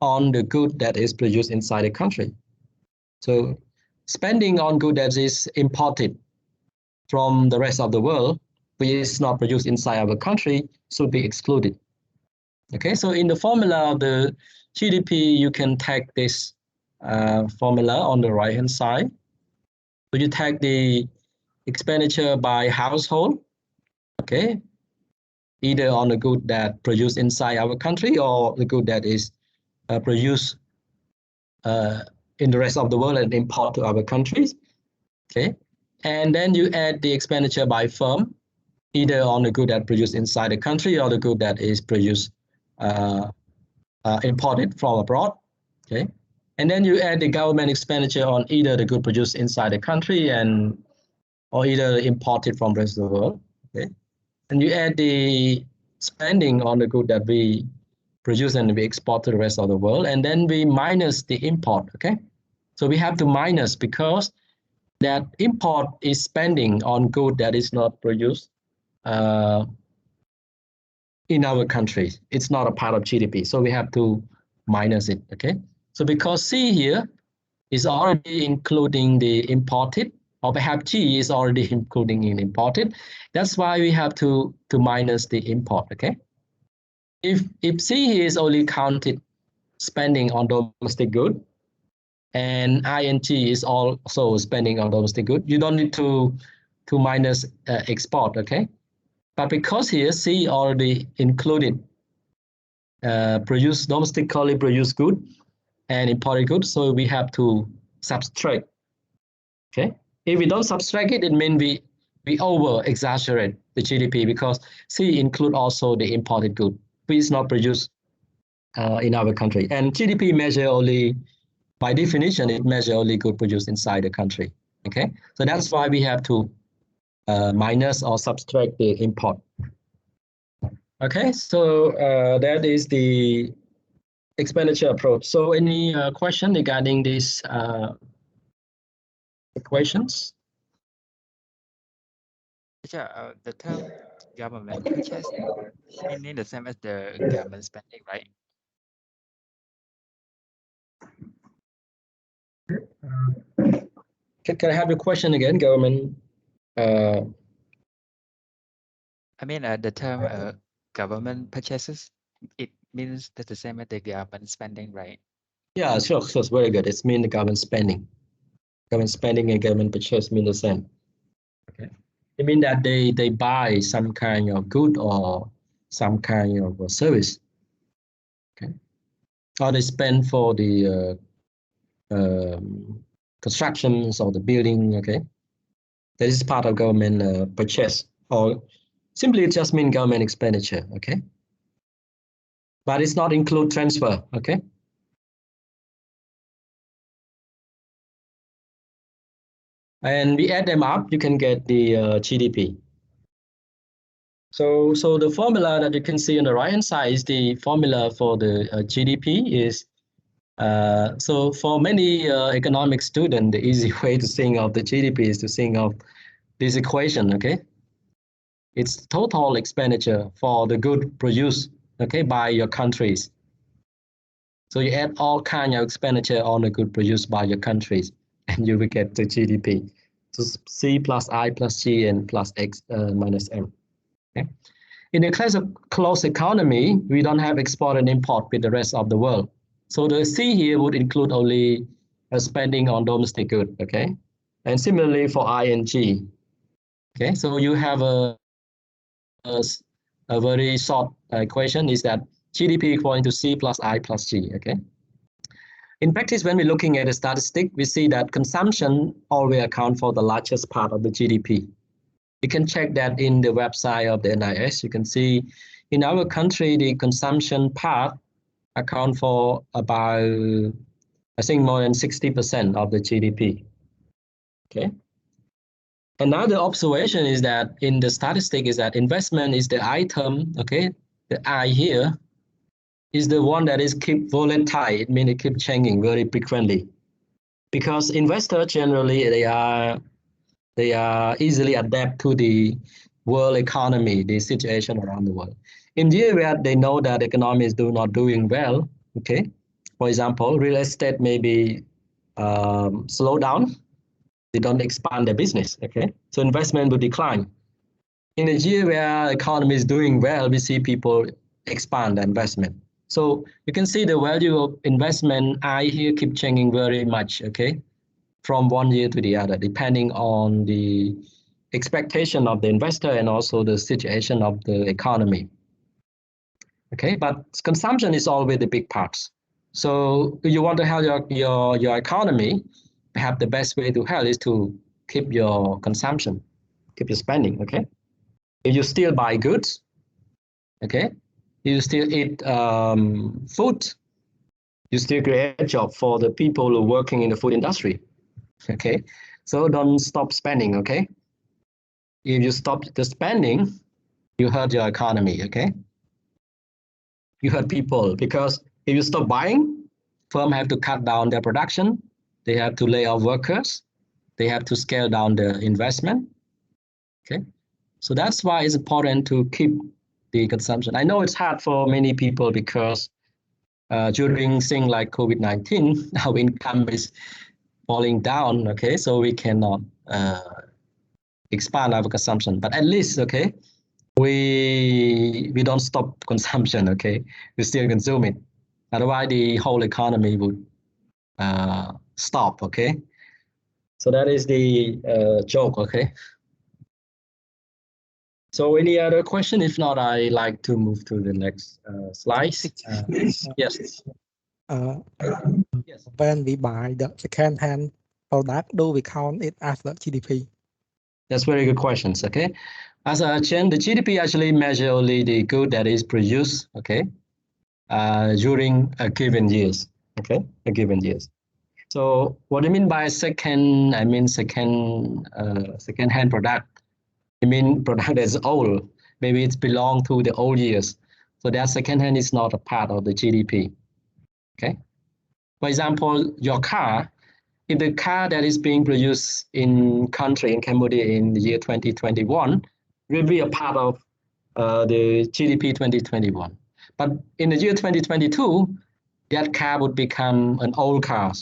on the good that is produced inside the country. So spending on good that is imported from the rest of the world, which is not produced inside our country, should be excluded. Okay, so in the formula of the GDP, you can take this formula on the right-hand side. So you take the expenditure by household, okay, either on the good that produced inside our country or the good that is produced in the rest of the world and import to our countries, okay, and then you add the expenditure by firm, either on the good that produced inside the country or the good that is produced imported from abroad, okay, and then you add the government expenditure on either the good produced inside the country and or either imported from the rest of the world, okay, and you add the spending on the good that we produce and we export to the rest of the world, and then we minus the import, okay, so we have to minus because that import is spending on good that is not produced in our country. It's not a part of GDP, so we have to minus it, okay? So because C here is already including the imported, or perhaps G is already including in imported, that's why we have to minus the import, okay? If C here is only counted spending on domestic good, and ING is also spending on domestic good, you don't need to to minus export, okay? But because here C already included domestically produced good and imported good, so we have to subtract, okay? If we don't subtract it, it means we over exaggerate the GDP because C include also the imported good, which is not produced in our country. And GDP measure only, by definition, it measure only good produced inside the country, okay? So that's why we have to minus or subtract the import. Okay, so that is the expenditure approach. So any question regarding these equations? Yeah, the term government purchase meaning the same as the government spending, right? Can I have your question again, government? I mean, the term government purchases, it means that's the same as the government spending, right? Yeah, sure, very good. It's mean the government spending. Government spending and government purchase mean the same. Okay. It means that they buy some kind of good or some kind of service. Okay. Or they spend for the constructions or the building, okay? That is part of government purchase, or simply it just means government expenditure, okay? But it's not include transfer, okay? And we add them up, you can get the GDP. So the formula that you can see on the right hand side is the formula for the GDP is, so for many economic students, the easy way to think of the GDP is to think of this equation, okay? It's total expenditure for the good produced, okay, by your countries. So you add all kind of expenditure on the good produced by your countries, and you will get the GDP. So C plus I plus G and plus X minus M. Okay. In the case of closed economy, we don't have export and import with the rest of the world. So the C here would include only spending on domestic good, okay? And similarly for I and G. Okay, so you have a very short equation is that GDP equal to C plus I plus G, okay? In practice, when we're looking at a statistic, we see that consumption always account for the largest part of the GDP. You can check that in the website of the NIS. You can see in our country, the consumption part account for about, I think, more than 60% of the GDP, okay? Another observation is that in the statistic is that investment is the item, okay? The I here is the one that is keep volatile. It means it keep changing very frequently. Because investors generally, they are easily adapt to the world economy, the situation around the world. In the year where they know that the economy is not doing well, okay? For example, real estate may be slow down. They don't expand their business, okay? So investment will decline. In a year where the economy is doing well, we see people expand the investment. So you can see the value of investment, I here keep changing very much, okay? From one year to the other, depending on the expectation of the investor and also the situation of the economy. Okay, but consumption is always the big parts. So if you want to help your economy, perhaps the best way to help is to keep your consumption, keep your spending, okay? If you still buy goods, okay, you still eat food, you still create a job for the people who are working in the food industry, okay? So don't stop spending, okay? If you stop the spending, you hurt your economy, okay? You hurt people because if you stop buying, firms have to cut down their production, they have to lay off workers, they have to scale down their investment, okay? So that's why it's important to keep the consumption. I know it's hard for many people because during things like COVID-19, our income is falling down, okay? So we cannot expand our consumption, but at least, okay, we don't stop consumption, okay? We still consume it. Otherwise, the whole economy would stop, okay? So that is the joke, okay? So any other question? If not, I like to move to the next slide. Yes. Yes. When we buy the second-hand product, do we count it as the GDP? That's very good questions. Okay. As I mentioned, the GDP actually measure only the good that is produced. Okay. During a given years. Okay. A given years. So what do you mean by second? I mean second-hand product. I mean product that's old. Maybe it's belong to the old years. So that second-hand is not a part of the GDP. Okay. For example, your car, if the car that is being produced in country in Cambodia in the year 2021 will be a part of the GDP 2021. But in the year 2022, that car would become an old car.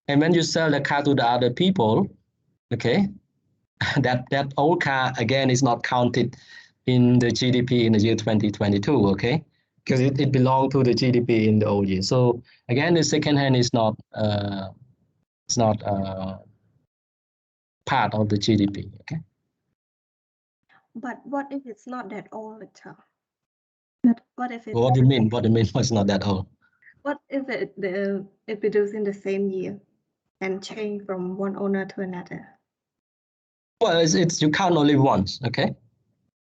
And when you sell the car to the other people, okay, that old car again is not counted in the GDP in the year 2022, okay? Because it belonged to the GDP in the old year. So again, the second hand is not part of the GDP, okay? But what if it's not that old? What if it's What do you mean? What do you mean it's not that old? What if it produced in the same year and changed from one owner to another? Well, it's you count only once, okay?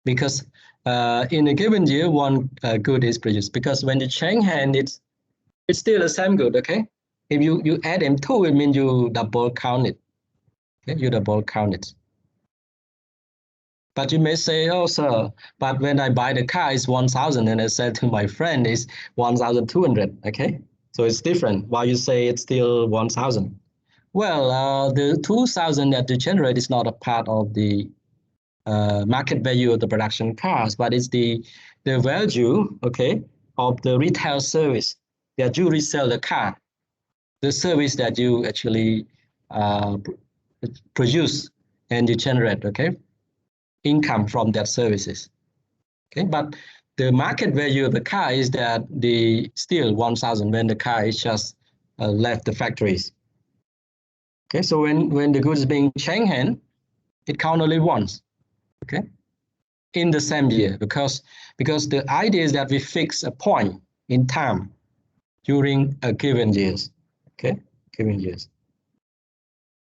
Because in a given year, one good is produced. Because when you change hand, it's still the same good, okay? If you add M2, it means you double count it. Okay, you double count it. But you may say, oh, sir, but when I buy the car, it's 1,000, and I said to my friend, it's 1,200, okay? So it's different. Why you say it's still 1,000? Well, the 2,000 that you generate is not a part of the market value of the production cars, but it's the value, okay, of the retail service that you resell the car, the service that you actually produce and you generate, okay, income from that services, okay. But the market value of the car is that the still 1,000 when the car is just left the factories. Okay, so when the goods is being changed hand, it count only once, okay, in the same year, because the idea is that we fix a point in time during a given years, okay, given years.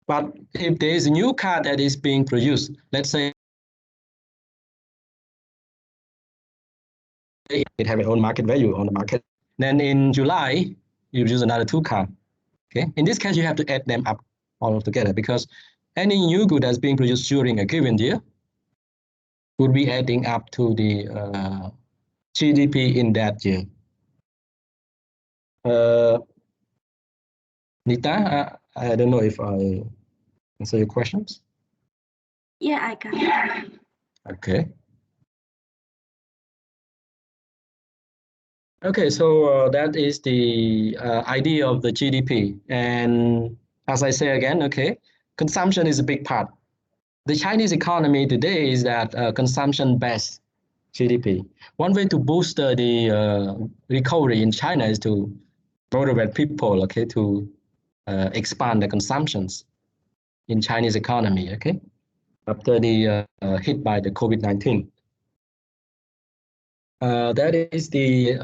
But if there is a new car that is being produced, let's say it have its own market value on the market, then in July you use another two car, okay. In this case, you have to add them up all together, because any new good that's being produced during a given year would be adding up to the GDP in that year. Nita, I don't know if I answer your questions. Yeah, I got it. Okay. Okay, so that is the idea of the GDP. And as I say again, okay, consumption is a big part. The Chinese economy today is that consumption-based GDP. One way to boost the recovery in China is to motivate people, okay, to expand the consumptions in Chinese economy, okay, after the hit by the COVID-19. That is the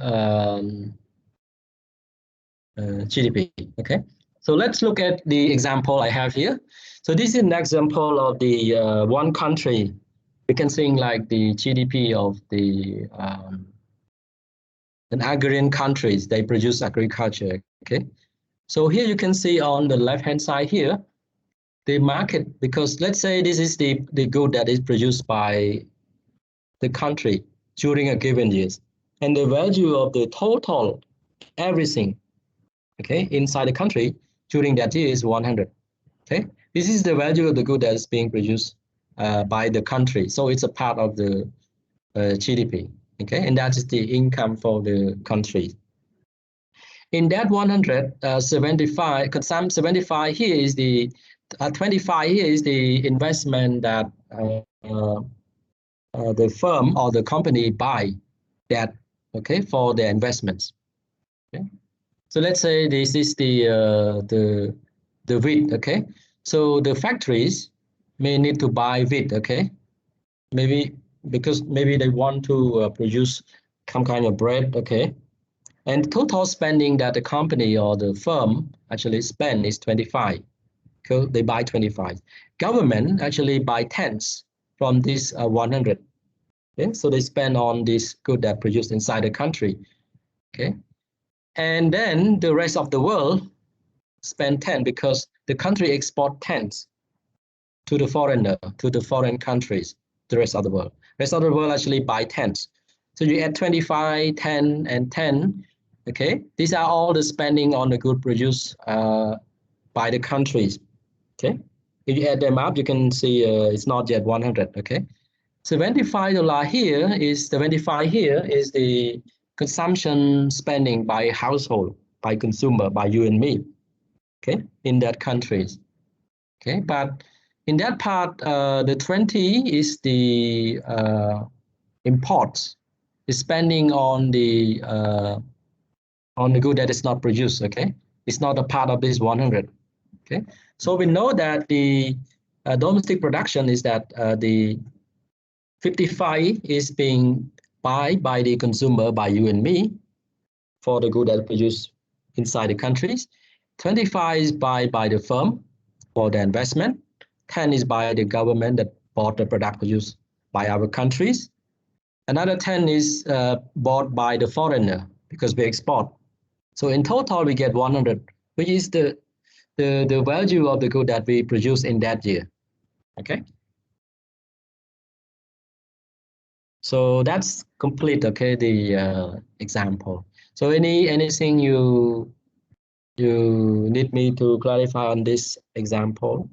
GDP, okay. So let's look at the example I have here. So this is an example of the one country. We can see like the GDP of the an agrarian countries, they produce agriculture, okay. So here you can see on the left-hand side here, the market, because let's say this is the good that is produced by the country during a given years, and the value of the total everything, okay, inside the country during that year is 100, okay. This is the value of the good that is being produced by the country, so it's a part of the GDP, okay, and that is the income for the country. In that 100, 75, because some 75 here is the 25 here is the investment that the firm or the company buy that, okay, for their investments. Okay, so let's say this is the wheat, okay. So the factories may need to buy wheat, okay. Maybe because maybe they want to produce some kind of bread, okay? And total spending that the company or the firm actually spend is 25. So they buy 25. Government actually buy tens from this 100. Okay? So they spend on this good that produced inside the country. Okay, and then the rest of the world spend 10 because the country export tens to the foreigner, to the foreign countries, the rest of the world. Rest of the world actually buy tens. So you add 25, 10, and 10. Okay, these are all the spending on the good produced by the countries. Okay, if you add them up, you can see it's not yet 100. Okay, $75 here is the consumption spending by household, by consumer, by you and me. Okay, in that countries. Okay, but in that part, the 20 is the imports, the spending on the good that is not produced. Okay, it's not a part of this 100. Okay, so we know that the domestic production is that the 55 is being buy by the consumer, by you and me, for the good that produced inside the countries. 25 is buy by the firm for the investment. 10 is by the government that bought the product produced by our countries. Another 10 is bought by the foreigner because we export. So in total, we get 100, which is the value of the good that we produce in that year. Okay. So that's complete. Okay, the example. So anything you need me to clarify on this example?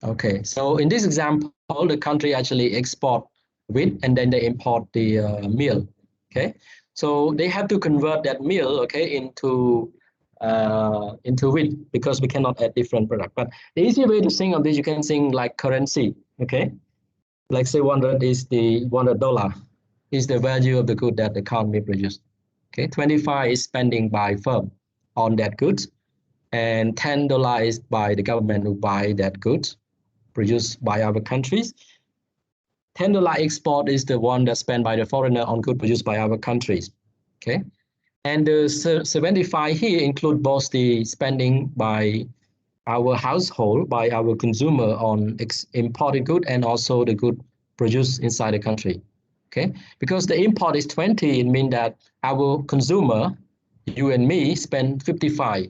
Okay, so in this example, the country actually export wheat and then they import the meal. Okay, so they have to convert that meal, okay, into wheat because we cannot add different product. But the easy way to think of this, you can think like currency. Okay, like say 100 is the $100 is the value of the good that the economy produced. Okay, 25 is spending by firm on that goods, and $10 is by the government who buy that goods produced by our countries. $10 export is the one that's spent by the foreigner on goods produced by our countries. Okay, and the 75 here include both the spending by our household, by our consumer on imported good and also the good produced inside the country. Okay, because the import is 20, it means that our consumer, you and me, spend 55,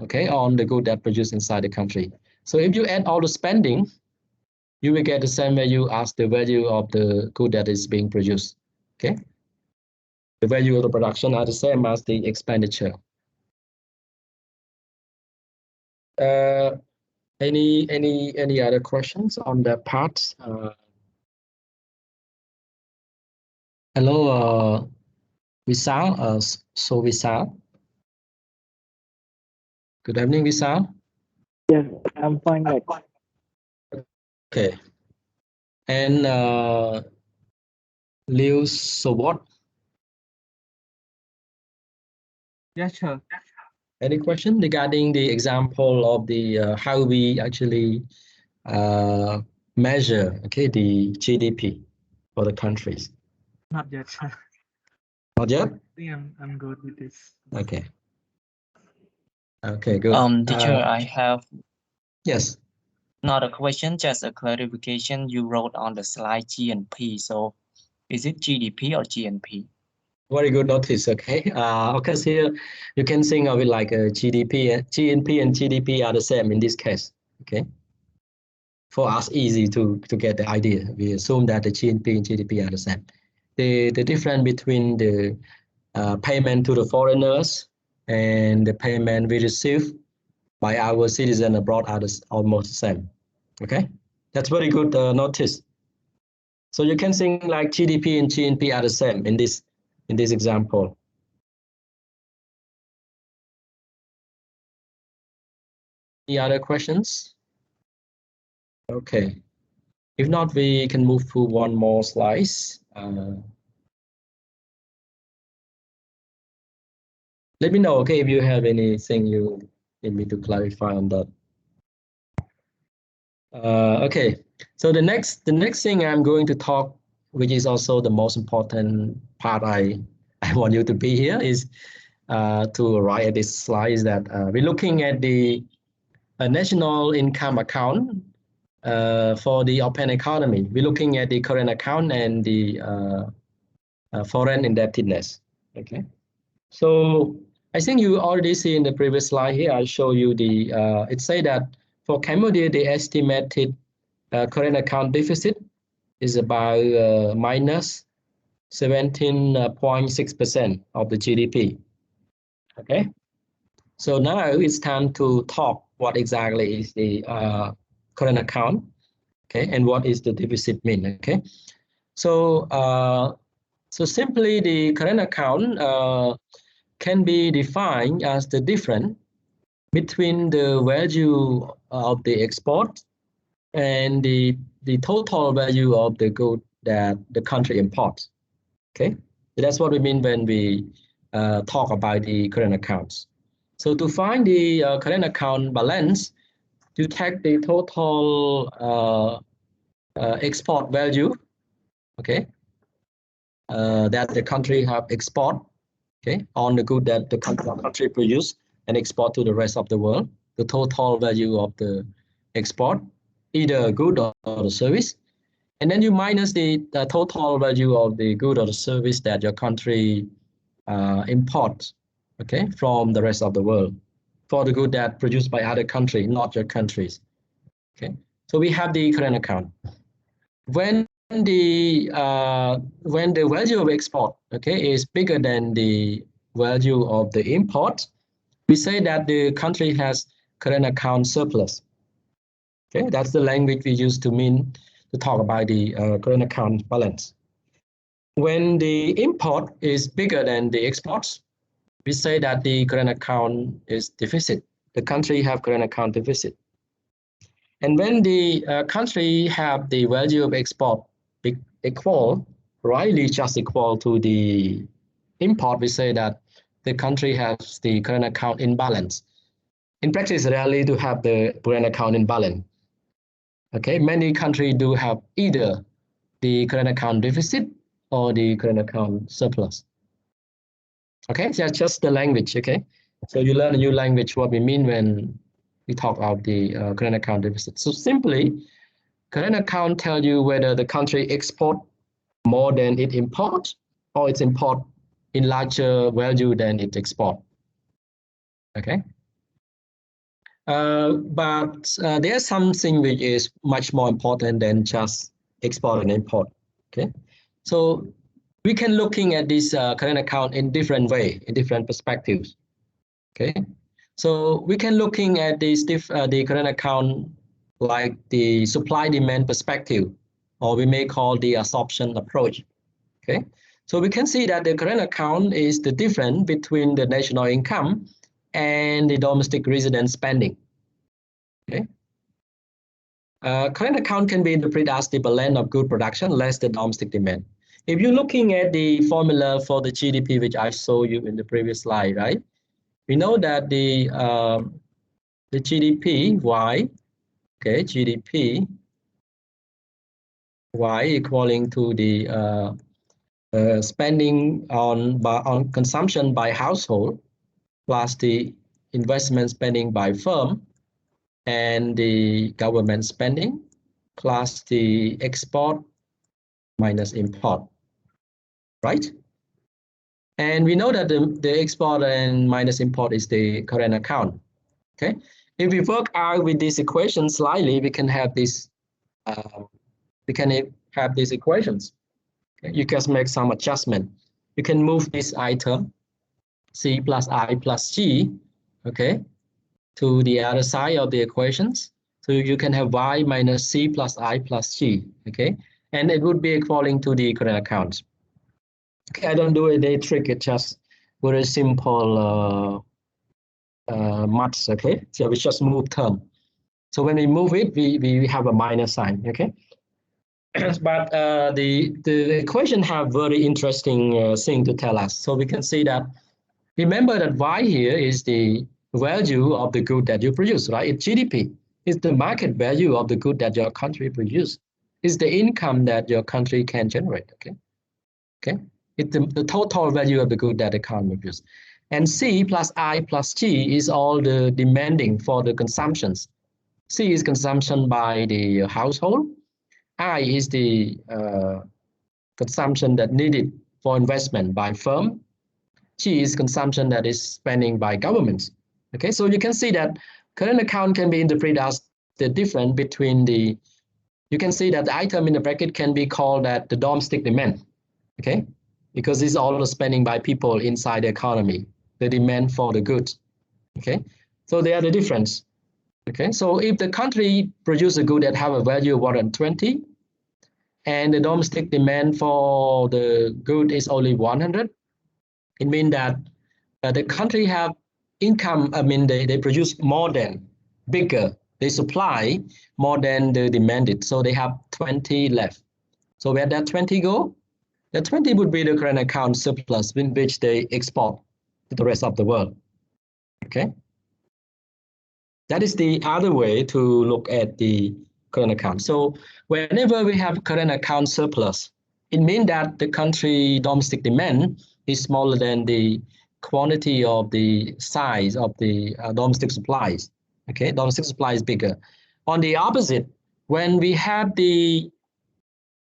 okay, on the good that produced inside the country. So if you add all the spending, you will get the same value as the value of the good that is being produced. Okay, the value of the production are the same as the expenditure. Any other questions on that part? Hello, Vishal. So Vishal. Good evening, Vishal. Yes, I'm fine. Like, Okay. And Liu, so what? yes, sure. Any question regarding the example of the how we actually measure, okay, the GDP for the countries? Not yet, sir. Not yet? I think I'm good with this. Okay. Okay, good. Teacher, I have Yes. not a question, just a clarification. You wrote on the slide GNP. So is it GDP or GNP? Very good notice. Okay. Okay, so here you can think of it like a GDP. GNP and GDP are the same in this case. Okay. For us, easy to get the idea. We assume that the GNP and GDP are the same. The difference between the payment to the foreigners and the payment we receive by our citizen abroad are almost the same. Okay, that's very good notice. So you can think like GDP and GNP are the same in this example. Any other questions? Okay. If not, we can move to one more slide. Let me know, okay, if you have anything you need me to clarify on that. Okay, so the next thing I'm going to talk, which is also the most important part I want you to be here, is to write at this slide, is that we're looking at the national income account for the open economy. We're looking at the current account and the foreign indebtedness. Okay, so I think you already see in the previous slide here, I show you the, it say that for Cambodia, the estimated current account deficit is about minus 17.6% of the GDP. Okay, so now it's time to talk what exactly is the current account, okay, and what is the deficit mean. Okay, so so simply the current account can be defined as the difference between the value of the export and the total value of the good that the country imports. Okay, that's what we mean when we talk about the current accounts. So to find the current account balance, you take the total export value, okay, that the country have export, okay, on the good that the country produce and export to the rest of the world, the total value of the export, either good or the service. And then you minus the total value of the good or the service that your country imports, okay, from the rest of the world, for the good that produced by other countries, not your countries. Okay, so we have the current account. When the value of export, okay, is bigger than the value of the import, we say that the country has current account surplus. Okay, that's the language we use to mean to talk about the current account balance. When the import is bigger than the exports, we say that the current account is deficit. The country have current account deficit. And when the country have the value of export equal, rightly just equal to the import, we say that the country has the current account imbalance. In practice, rarely to have the current account imbalance. Okay, many countries do have either the current account deficit or the current account surplus. Okay, that's just the language. Okay, so you learn a new language, what we mean when we talk about the current account deficit. So simply, current account tell you whether the country export more than it import, or it's import in larger value than it export. Okay. But there's something which is much more important than just export and import. Okay, so we can looking at this current account in different way, in different perspectives. Okay, so we can looking at this the current account like the supply demand perspective, or we may call the absorption approach. Okay, so we can see that the current account is the difference between the national income and the domestic resident spending. Okay. Current account can be interpreted as the balance of good production less the domestic demand. If you're looking at the formula for the GDP, which I showed you in the previous slide, right? We know that the GDP Y, okay, GDP Y equaling to the spending on consumption by household plus the investment spending by firm and the government spending plus the export minus import, right? And we know that the export and minus import is the current account. Okay, if we work out with this equation slightly, we can have this. These equations. Okay? You just make some adjustment. You can move this item C plus I plus G, okay, to the other side of the equations. So you can have Y minus C plus I plus G, okay, and it would be equaling to the current account. Okay, I don't do a day trick. It's just very simple maths. Okay, so we just move term. So when we move it, we have a minus sign. Okay, but the equation have very interesting thing to tell us. So we can see that Remember that Y here is the value of the good that you produce, right? It's GDP. It's the market value of the good that your country produce. It's the income that your country can generate, okay? Okay? It's the total value of the good that the economy produces. And C plus I plus G is all the demanding for the consumptions. C is consumption by the household. I is the consumption that needed for investment by firm. G is consumption that is spending by governments. Okay, so you can see that current account can be interpreted as the difference between the, you can see that the item in the bracket can be called that the domestic demand. Okay, because it's all the spending by people inside the economy, the demand for the goods. Okay, so they are the difference. Okay, so if the country produces a good that have a value of 120, and the domestic demand for the good is only 100, it means that the country have income, I mean, they produce more than, bigger, they supply more than the demanded, so they have 20 left. So where that 20 go? That 20 would be the current account surplus in which they export to the rest of the world. Okay, that is the other way to look at the current account. So whenever we have current account surplus, it means that the country domestic demand is smaller than the quantity of the size of the domestic supplies. Okay, domestic supply is bigger. On the opposite, when we have the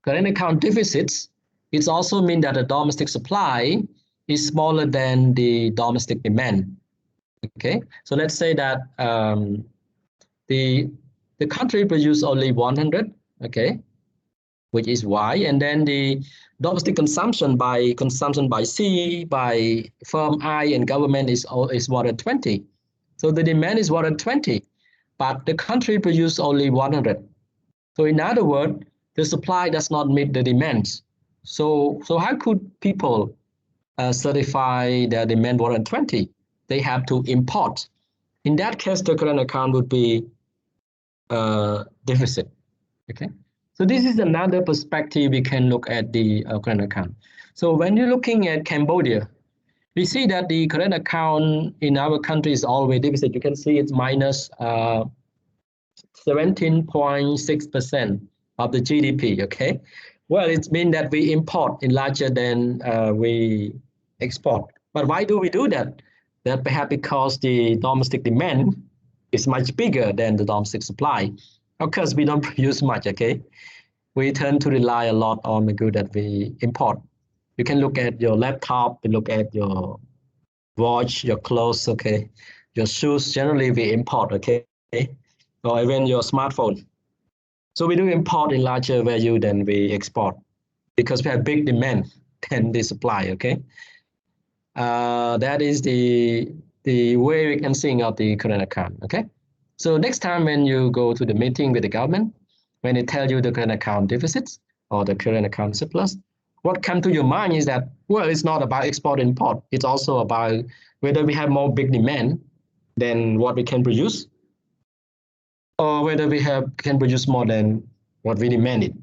current account deficits, it also means that the domestic supply is smaller than the domestic demand. Okay, so let's say that the country produce only 100, okay, which is Y, and then the domestic consumption by C, by firm I and government is 120. So the demand is 120, but the country produce only 100. So in other words, the supply does not meet the demands. So how could people certify their demand 120? They have to import. In that case, the current account would be deficit. Okay, so this is another perspective we can look at the current account. So when you're looking at Cambodia, we see that the current account in our country is always deficit. You can see it's minus 17.6% of the GDP. Okay, well, it means that we import in larger than we export. But why do we do that? That perhaps because the domestic demand is much bigger than the domestic supply. Of course, we don't produce much, okay? We tend to rely a lot on the good that we import. You can look at your laptop, you look at your watch, your clothes, okay? Your shoes, generally we import, okay? Or even your smartphone. So we do import in larger value than we export because we have big demand than the supply, okay? That is the way we can think of the current account, okay? So next time when you go to the meeting with the government, when they tell you the current account deficits or the current account surplus, what comes to your mind is that, well, it's not about export import. It's also about whether we have more big demand than what we can produce, or whether we can produce more than what we demanded.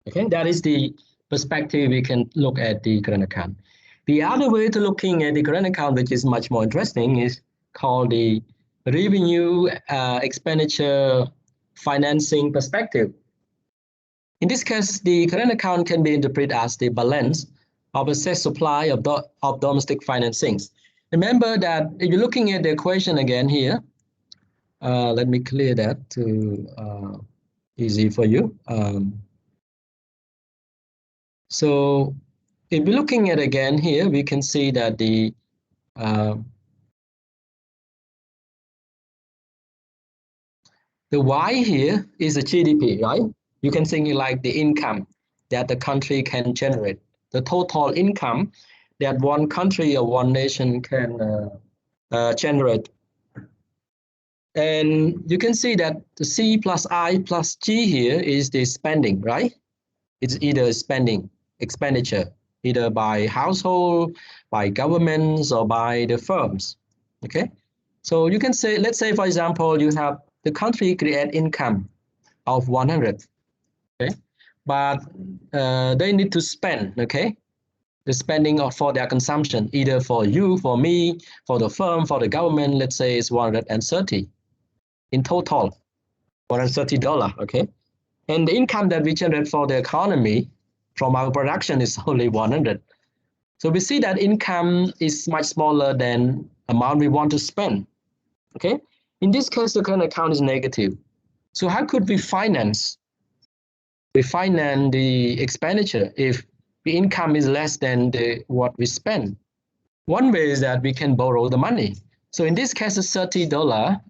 Okay, that is the perspective we can look at the current account. The other way to looking at the current account, which is much more interesting, is called the revenue expenditure financing perspective. In this case, the current account can be interpreted as the balance of excess supply of domestic financings. Remember that if you're looking at the equation again here, let me clear that to easy for you. So if we're looking at again here, we can see that the Y here is the GDP, right? You can think it like the income that the country can generate, the total income that one country or one nation can generate. And you can see that the C plus I plus G here is the spending, right? It's either spending, expenditure, either by household, by governments, or by the firms, okay? So you can say, let's say, for example, you have the country create income of 100, okay? But they need to spend, okay? the spending for their consumption, either for you, for me, for the firm, for the government, let's say it's 130 in total, $130, okay? And the income that we generate for the economy from our production is only 100. So we see that income is much smaller than amount we want to spend, okay? In this case, the current account is negative. So how could we finance? We finance the expenditure if the income is less than what we spend. One way is that we can borrow the money. So in this case, the $30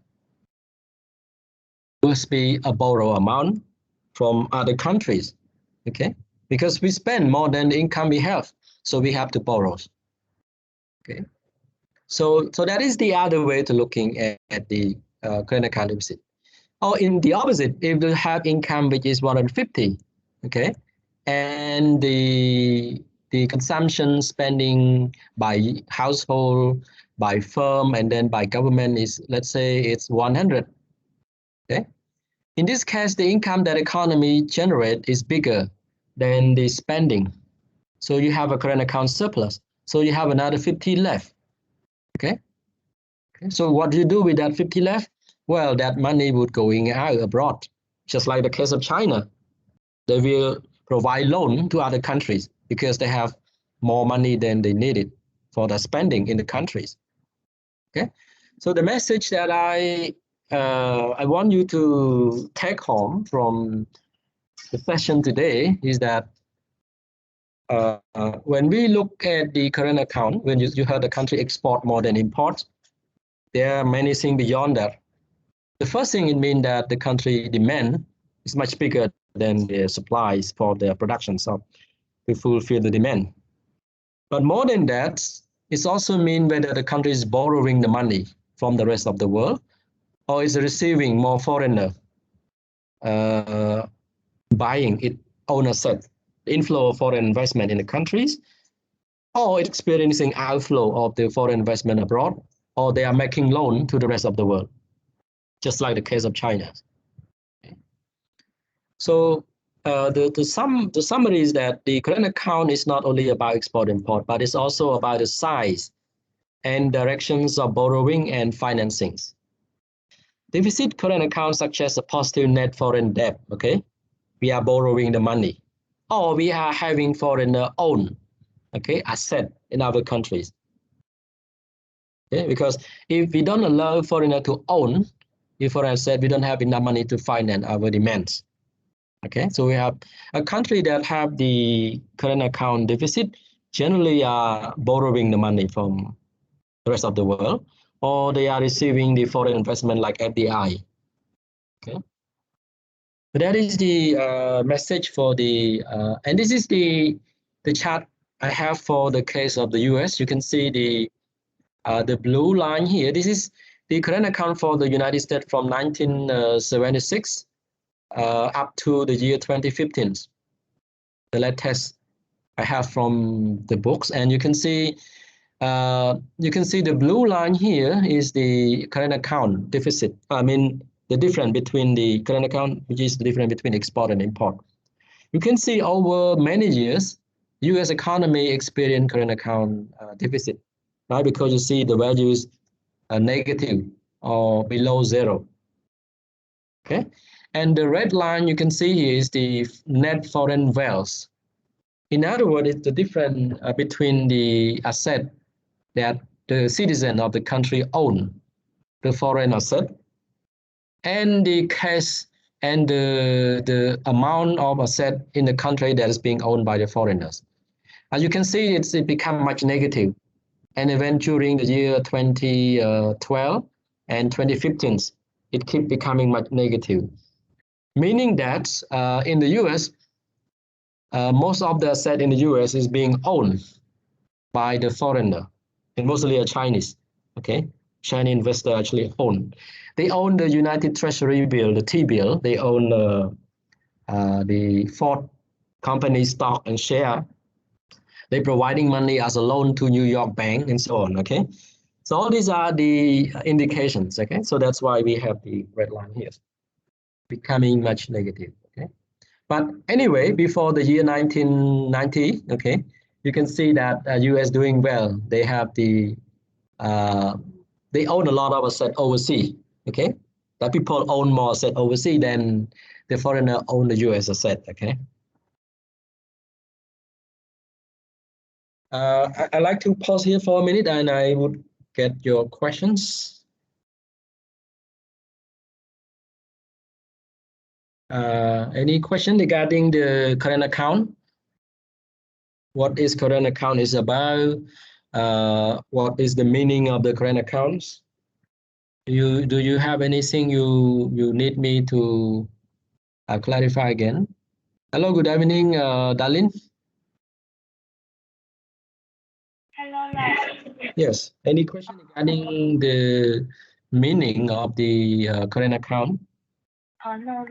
must be a borrow amount from other countries, okay? Because we spend more than the income we have, so we have to borrow, okay? So that is the other way to looking at the current account deficit. Or in the opposite, if you have income which is 150, okay, and the consumption spending by household, by firm, and then by government is, let's say it's 100, okay? In this case, the income that economy generate is bigger than the spending. So you have a current account surplus. So you have another 50 left, okay? So what do you do with that 50 left? Well, that money would going out abroad, just like the case of China. They will provide loan to other countries because they have more money than they needed for the spending in the countries. Okay, so the message that I want you to take home from the session today is that when we look at the current account, when you heard the country export more than import, there are many things beyond that. The first thing it means that the country demand is much bigger than the supplies for their production, so to fulfill the demand. But more than that, it also means whether the country is borrowing the money from the rest of the world or is receiving more foreigner buying its own asset, the inflow of foreign investment in the countries, or experiencing outflow of the foreign investment abroad, or they are making loan to the rest of the world, just like the case of China. Okay. So the summary is that the current account is not only about export-import, but it's also about the size and directions of borrowing and financings. Deficit current account such as a positive net foreign debt, okay? We are borrowing the money, or we are having foreigner own, okay, asset in other countries. Okay, because if we don't allow foreigner to own, if foreigner said we don't have enough money to finance our demands. Okay, so we have a country that have the current account deficit generally are borrowing the money from the rest of the world, or they are receiving the foreign investment like FDI. Okay, but that is the message for the and this is the chart I have for the case of the US. You can see the blue line here. This is the current account for the United States from 1976 up to the year 2015. The latest I have from the books, and you can see the blue line here is the current account deficit. I mean the difference between the current account, which is the difference between export and import. You can see over many years, U.S. economy experienced current account deficit, right? Because you see the values are negative or below zero. Okay, and the red line you can see here is the net foreign wealth. In other words, it's the difference between the asset that the citizen of the country own, the foreign asset, and the cash and the amount of asset in the country that is being owned by the foreigners. As you can see, it become much negative. And even during the year 2012 and 2015, it keep becoming much negative. Meaning that in the US, most of the asset in the US is being owned by the foreigner, and mostly a Chinese, okay? Chinese investor actually own. They own the United Treasury bill, the T-bill. They own the Ford company stock and share. They're providing money as a loan to New York Bank and so on, okay? So all these are the indications, okay? So that's why we have the red line here, becoming much negative, okay? But anyway, before the year 1990, okay, you can see that US doing well. They have the they own a lot of asset overseas. Okay, that people own more asset overseas than the foreigner own the US asset. Okay. I'd like to pause here for a minute and I would get your questions. Any question regarding the current account? What is current account is about? What is the meaning of the current accounts? Do you have anything you need me to clarify again? Hello, good evening, Darlene. Hello, Yes. Any question regarding the meaning of the current account? no,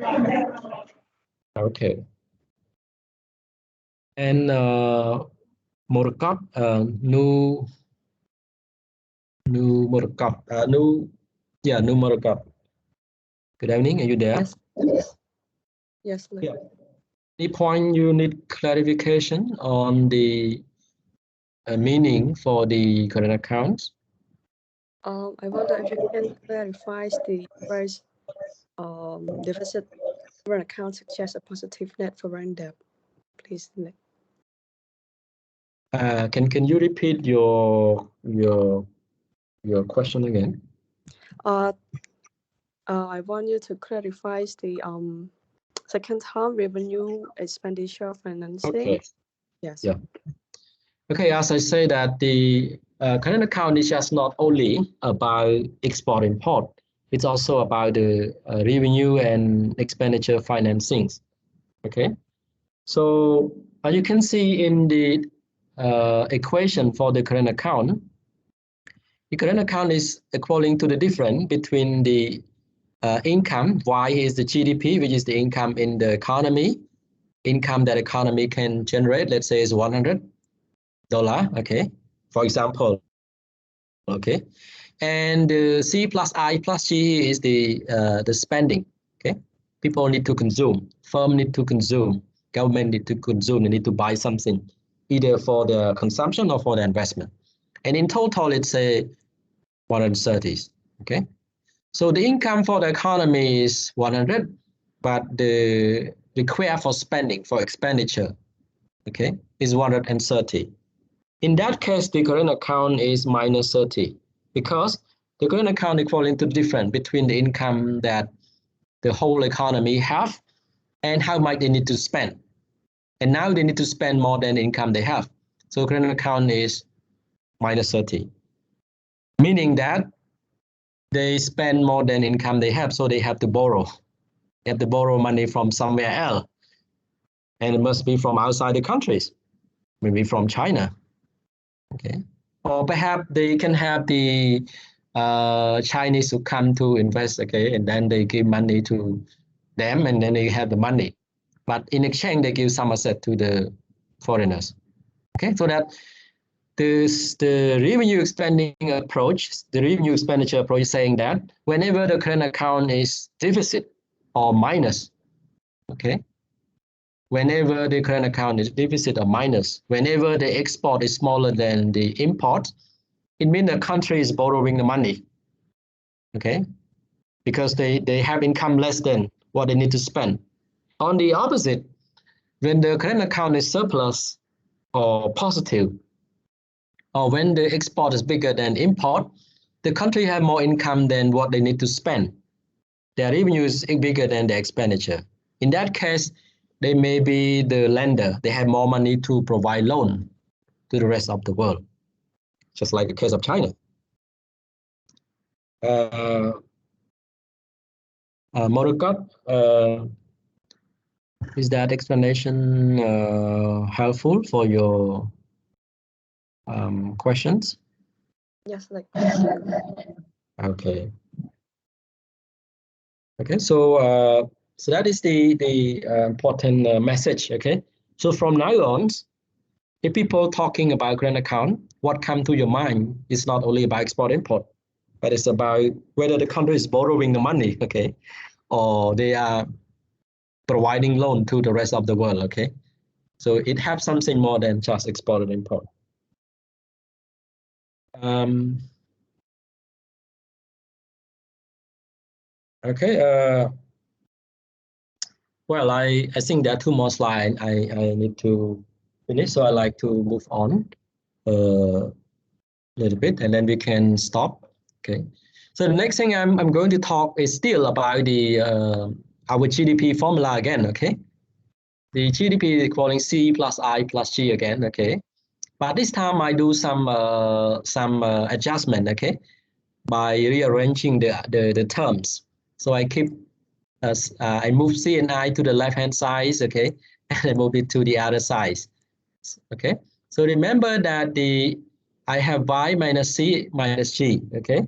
Okay. And Morkop, Nu Morkop, Nu Morkop. Good evening. Are you there? Yes. Yes. Yeah. Any point you need clarification on the meaning for the current accounts? I wonder if you can clarify the phrase deficit current account suggests a positive net foreign debt, please. Can you repeat your question again? I want you to clarify the second term revenue expenditure financing. Okay. Yes. Yeah. Okay, as I say that the current account is just not only about export import, it's also about the revenue and expenditure financings. Okay, so as you can see in the equation for the current account is equaling to the difference between the income. Y is the GDP, which is the income in the economy, income that economy can generate. Let's say is $100. Okay, for example. Okay, and C plus I plus G is the spending. Okay, people need to consume, firm need to consume, government need to consume, they need to buy something, either for the consumption or for the investment. And in total, it's a 130. Okay, so the income for the economy is 100, but the required for spending, for expenditure, okay, is 130. In that case, the current account is minus 30 because the current account is equaling to the difference between the income that the whole economy have and how much they need to spend. And now they need to spend more than the income they have. So current account is minus 30, meaning that they spend more than income they have, so they have to borrow. They have to borrow money from somewhere else. And it must be from outside the countries, maybe from China. Okay, or perhaps they can have the Chinese who come to invest, okay, and then they give money to them, and then they have the money. But in exchange, they give some asset to the foreigners. Okay, so that the revenue expanding approach, the revenue expenditure approach is saying that whenever the current account is deficit or minus, okay, whenever the current account is deficit or minus, whenever the export is smaller than the import, it means the country is borrowing the money, okay, because they have income less than what they need to spend. On the opposite, when the current account is surplus or positive, or when the export is bigger than import, the country have more income than what they need to spend. Their revenue is bigger than the expenditure. In that case, they may be the lender. They have more money to provide loan to the rest of the world, just like the case of China. Morukot, is that explanation helpful for your questions? Yes, Okay. Okay, so so that is the important message. Okay, so from now on, if people talking about current account, what comes to your mind is not only about export import, but it's about whether the country is borrowing the money, okay, or they are providing loan to the rest of the world. Okay, So it has something more than just export and import. Okay. Well, I think there are 2 more slides I need to finish, so I like to move on a little bit, and then we can stop. Okay. So the next thing I'm going to talk is still about the our GDP formula again. Okay. The GDP is equaling C plus I plus G again. Okay. But this time I do some adjustment. Okay, by rearranging the terms. So I keep I move C and I to the left hand side, okay, and I move it to the other side. Okay, so remember that I have Y minus C minus G, okay,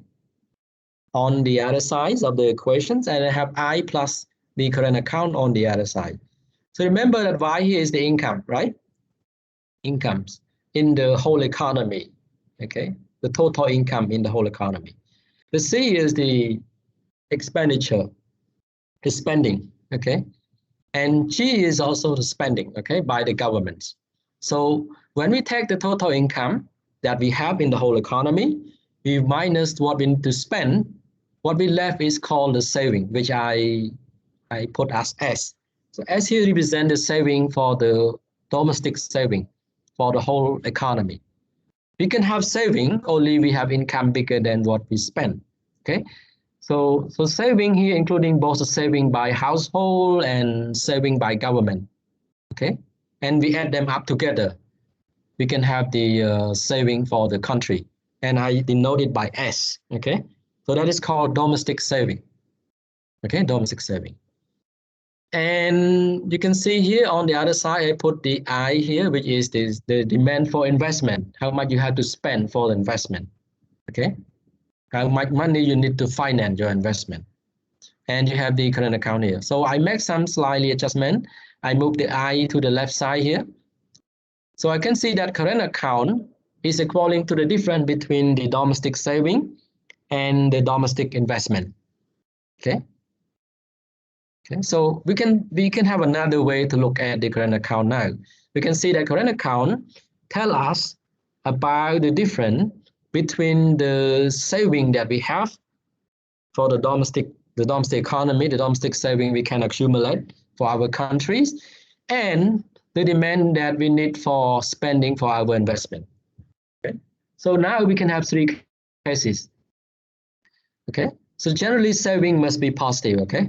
on the other side of the equations, and I have I plus the current account on the other side. So remember that Y here is the income, right? Incomes in the whole economy, okay, the total income in the whole economy. The C is the expenditure, the spending, okay, and G is also the spending, okay, by the governments. So when we take the total income that we have in the whole economy, we minus what we need to spend, what we left is called the saving, which I put as S. So S here represents the saving for the domestic saving for the whole economy. We can have saving only we have income bigger than what we spend, okay? So saving here including both the saving by household and saving by government, okay? And we add them up together. We can have the saving for the country, and I denote it by S, okay? So that is called domestic saving, okay? Domestic saving. And you can see here on the other side, I put the I here, which is the demand for investment, how much you have to spend for the investment, okay? How much money you need to finance your investment. And you have the current account here. So I make some slightly adjustment. I move the I to the left side here. So I can see that current account is equaling to the difference between the domestic saving and the domestic investment, okay? Okay, so we can have another way to look at the current account now. We can see that current account tell us about the difference between the saving that we have for the domestic economy, the domestic saving we can accumulate for our countries, and the demand that we need for spending for our investment. Okay, so now we can have 3 cases. Okay, so generally saving must be positive. Okay.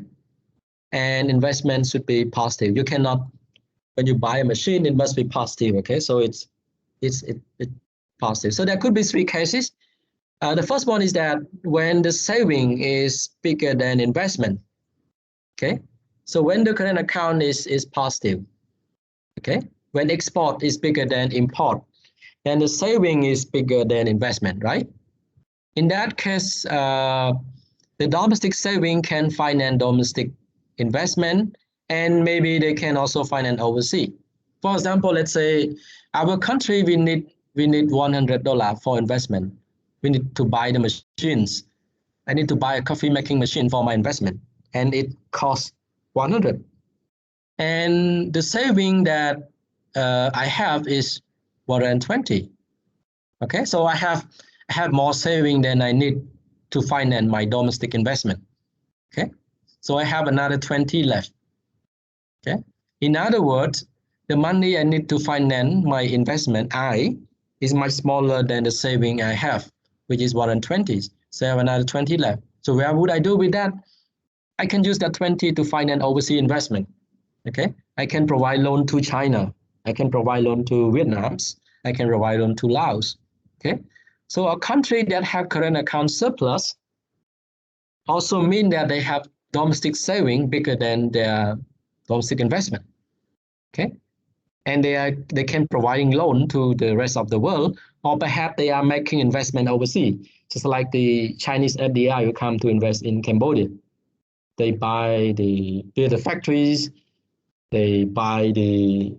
And investment should be positive. You cannot, when you buy a machine, it must be positive. Okay, so it's positive. So there could be 3 cases. The first one is that when the saving is bigger than investment. Okay, so when the current account is positive. Okay, when export is bigger than import, and the saving is bigger than investment, right? In that case, the domestic saving can finance domestic investment, and maybe they can also finance overseas. For example, let's say our country, we need $100 for investment. We need to buy the machines. I need to buy a coffee making machine for my investment, and it costs 100. And the saving that I have is 120. Okay, so I have more saving than I need to finance my domestic investment. Okay, so I have another 20 left. Okay, in other words, the money I need to finance my investment I is much smaller than the saving I have, which is 120. So I have another 20 left. So where would I do with that? I can use that 20 to finance overseas investment. Okay, I can provide loan to China. I can provide loan to Vietnam. I can provide loan to Laos. Okay, so a country that have current account surplus also mean that they have domestic saving bigger than their domestic investment. Okay, and they can providing loan to the rest of the world, or perhaps they are making investment overseas, just like the Chinese FDI who come to invest in Cambodia. They buy build the factories, they buy the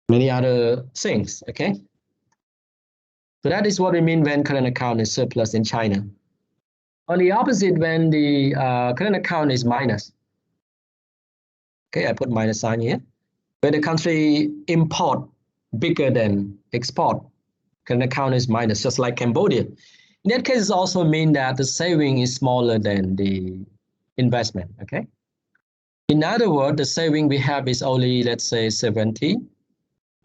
many other things. Okay, so that is what we mean when current account is surplus in China. On the opposite, when the current account is minus. Okay, I put minus sign here. When the country import bigger than export, current account is minus, just like Cambodia. In that case, it also means that the saving is smaller than the investment, okay? In other words, the saving we have is only, let's say, 70,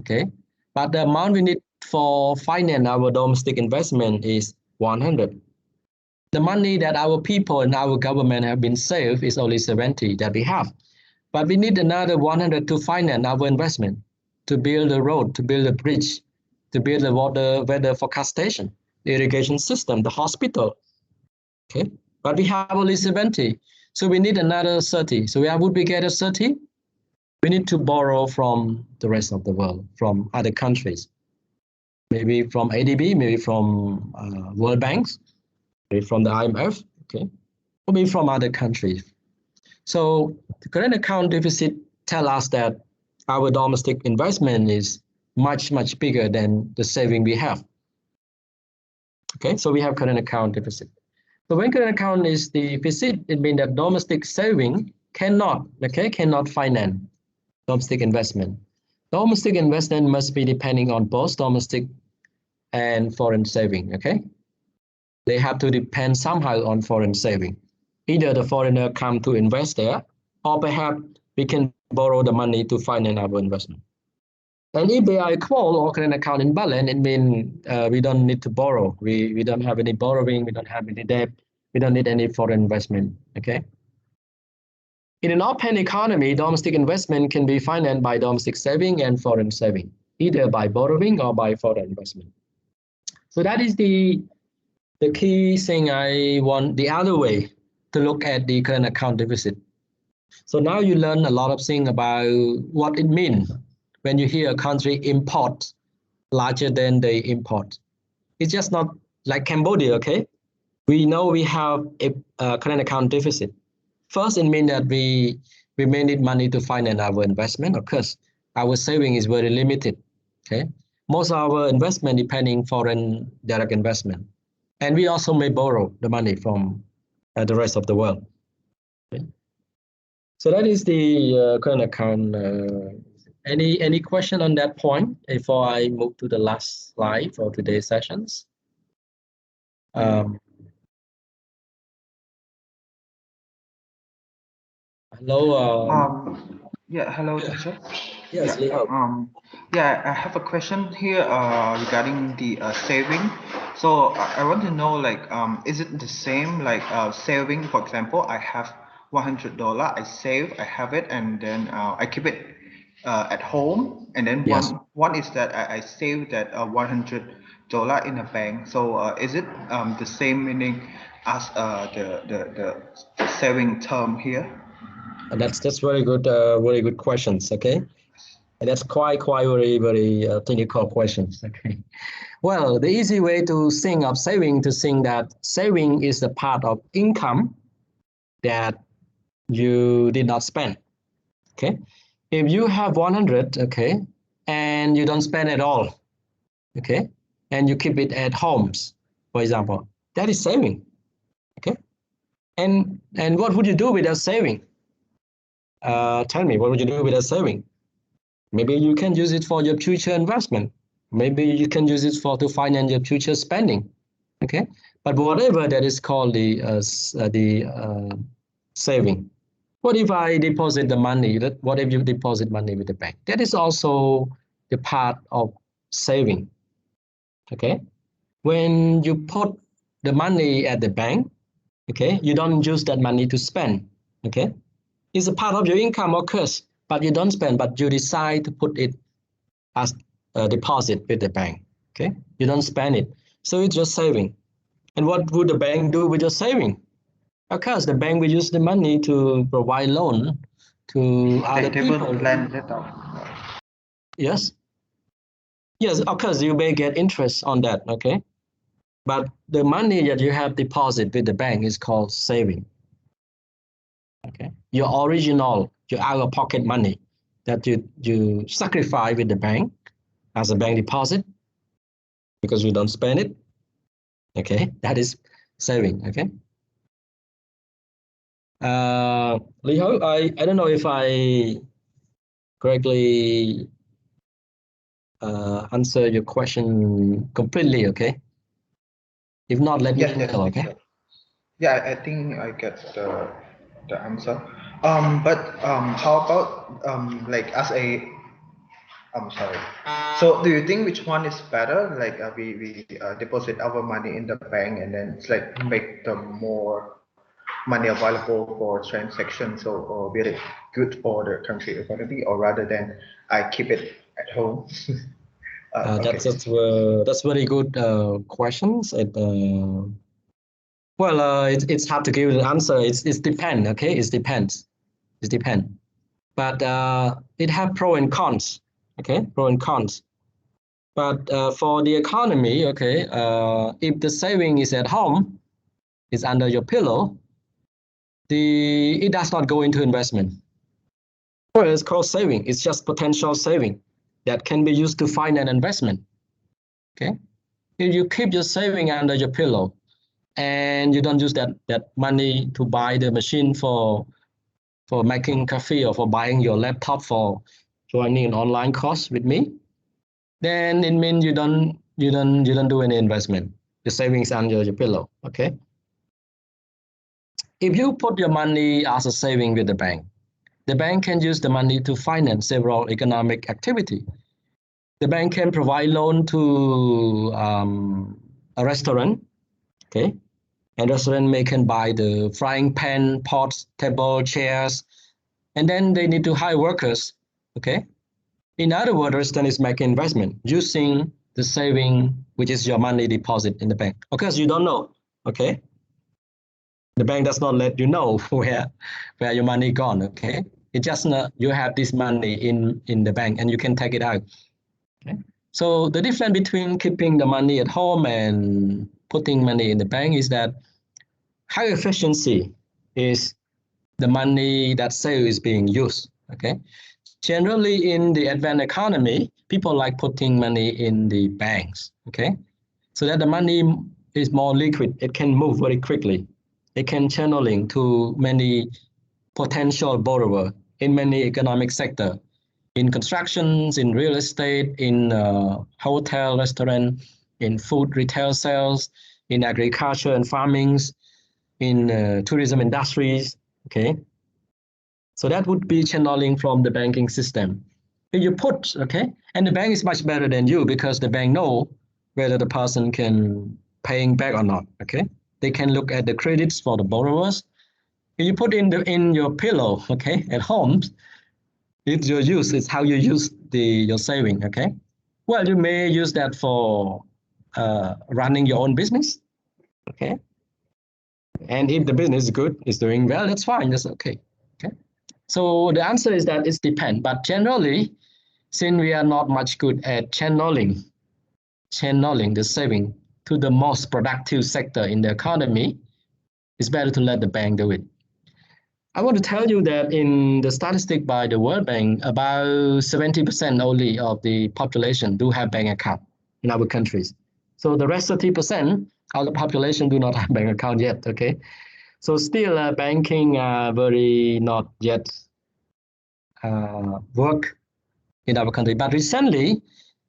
okay? But the amount we need for finance our domestic investment is 100. The money that our people and our government have been saved is only 70 that we have. But we need another 100 to finance our investment, to build a road, to build a bridge, to build a weather forecast station, the irrigation system, the hospital, okay? But we have only 70. So we need another 30. So where would we get a 30? We need to borrow from the rest of the world, from other countries. Maybe from ADB, maybe from World Banks, maybe from the IMF, okay? Or maybe from other countries. So the current account deficit tell us that our domestic investment is much, much bigger than the saving we have. Okay, so we have current account deficit. So when current account is deficit, it means that domestic saving cannot finance domestic investment. Domestic investment must be depending on both domestic and foreign saving, okay? They have to depend somehow on foreign saving. Either the foreigner come to invest there, or perhaps we can borrow the money to finance our investment. And if they are equal or current account imbalance, it means we don't need to borrow. We don't have any borrowing, we don't have any debt, we don't need any foreign investment, okay? In an open economy, domestic investment can be financed by domestic saving and foreign saving, either by borrowing or by foreign investment. So that is the key thing I want, the other way to look at the current account deficit. So now you learn a lot of things about what it means when you hear a country import larger than they import. It's just not like Cambodia, okay? We know we have a current account deficit. First, it means that we may need money to finance our investment. Of course, our saving is very limited, okay? Most of our investment depending foreign direct investment. And we also may borrow the money from the rest of the world. Okay? So that is the current account. Any question on that point before I move to the last slide for today's sessions? Hello. Yeah, hello, teacher. Yes, Yeah, I have a question here regarding the saving. So I want to know, like, is it the same like saving? For example, I have $100. I save, I have it, and then I keep it at home. And then Yes. one is that I save that $100 in a bank. So is it the same meaning as the saving term here? That's very good questions. Okay, and that's quite very technical questions. Okay, well, the easy way to think of saving that saving is a part of income that you did not spend. Okay, if you have 100, okay, and you don't spend at all, okay, and you keep it at homes, for example, that is saving. Okay, and what would you do with that saving? Tell me, what would you do with that saving? Maybe you can use it for your future investment. Maybe you can use it to finance your future spending. Okay, but whatever that is called the saving. What if I deposit the money? What if you deposit money with the bank? That is also the part of saving. Okay, when you put the money at the bank, okay, you don't use that money to spend. Okay, it's a part of your income, of course, but you don't spend, but you decide to put it as a deposit with the bank. Okay, you don't spend it, so it's just saving. And what would the bank do with your saving? Of course, the bank will use the money to provide loan to other people. Lend it out. Yes, of course, you may get interest on that. Okay, but the money that you have deposit with the bank is called saving. Okay, your original, your out-of-pocket money that you sacrifice with the bank as a bank deposit because you don't spend it. Okay, that is saving. Okay. Lee Ho, I don't know if I correctly answer your question completely, okay? If not, let me Yes, yes, know, thank okay? you. Yeah, I think I get the answer. But how about like as a I'm sorry. So do you think which one is better? Like we deposit our money in the bank and then it's like make the more money available for transaction. So be it good for the country economy, or rather than I keep it at home. Okay. That's very good questions. Well, it's hard to give an answer. It's depend. Okay, it depends. It depends. But it have pro and cons. Okay, pro and cons. But for the economy, okay, if the saving is at home, is under your pillow, it does not go into investment. Well, it's called saving. It's just potential saving that can be used to find an investment. Okay, if you keep your saving under your pillow and you don't use that money to buy the machine for making coffee or for buying your laptop for joining an online course with me, then it means you don't do any investment. The savings under your pillow. Okay. If you put your money as a saving with the bank can use the money to finance several economic activity. The bank can provide loan to a restaurant, okay, and restaurant may can buy the frying pan, pots, table, chairs, and then they need to hire workers, okay. In other words, restaurant is making investment using the saving, which is your money deposit in the bank. Of course, you don't know, okay. The bank does not let you know where your money gone, okay. It just you have this money in the bank and you can take it out. Okay? So the difference between keeping the money at home and putting money in the bank is that high efficiency is the money that saved is being used. Okay. Generally, in the advanced economy, people like putting money in the banks. Okay, so that the money is more liquid. It can move very quickly. It can channeling to many potential borrower in many economic sector, in constructions, in real estate, in hotel, restaurant, in food retail sales, in agriculture and farmings, in tourism industries. Okay, so that would be channeling from the banking system. If you put, okay, and the bank is much better than you because the bank know whether the person can paying back or not. Okay, they can look at the credits for the borrowers. If you put in your pillow, okay, at home, it's your use. It's how you use your saving. Okay, well, you may use that for running your own business. Okay, and if the business is good, is doing well, that's fine. That's okay. Okay. So the answer is that it depends. But generally, since we are not much good at channeling the saving to the most productive sector in the economy, it's better to let the bank do it. I want to tell you that in the statistic by the World Bank, about 70% only of the population do have bank account in our countries. So the rest 30% of the population do not have bank account yet. Okay, so still banking very not yet work in our country. But recently,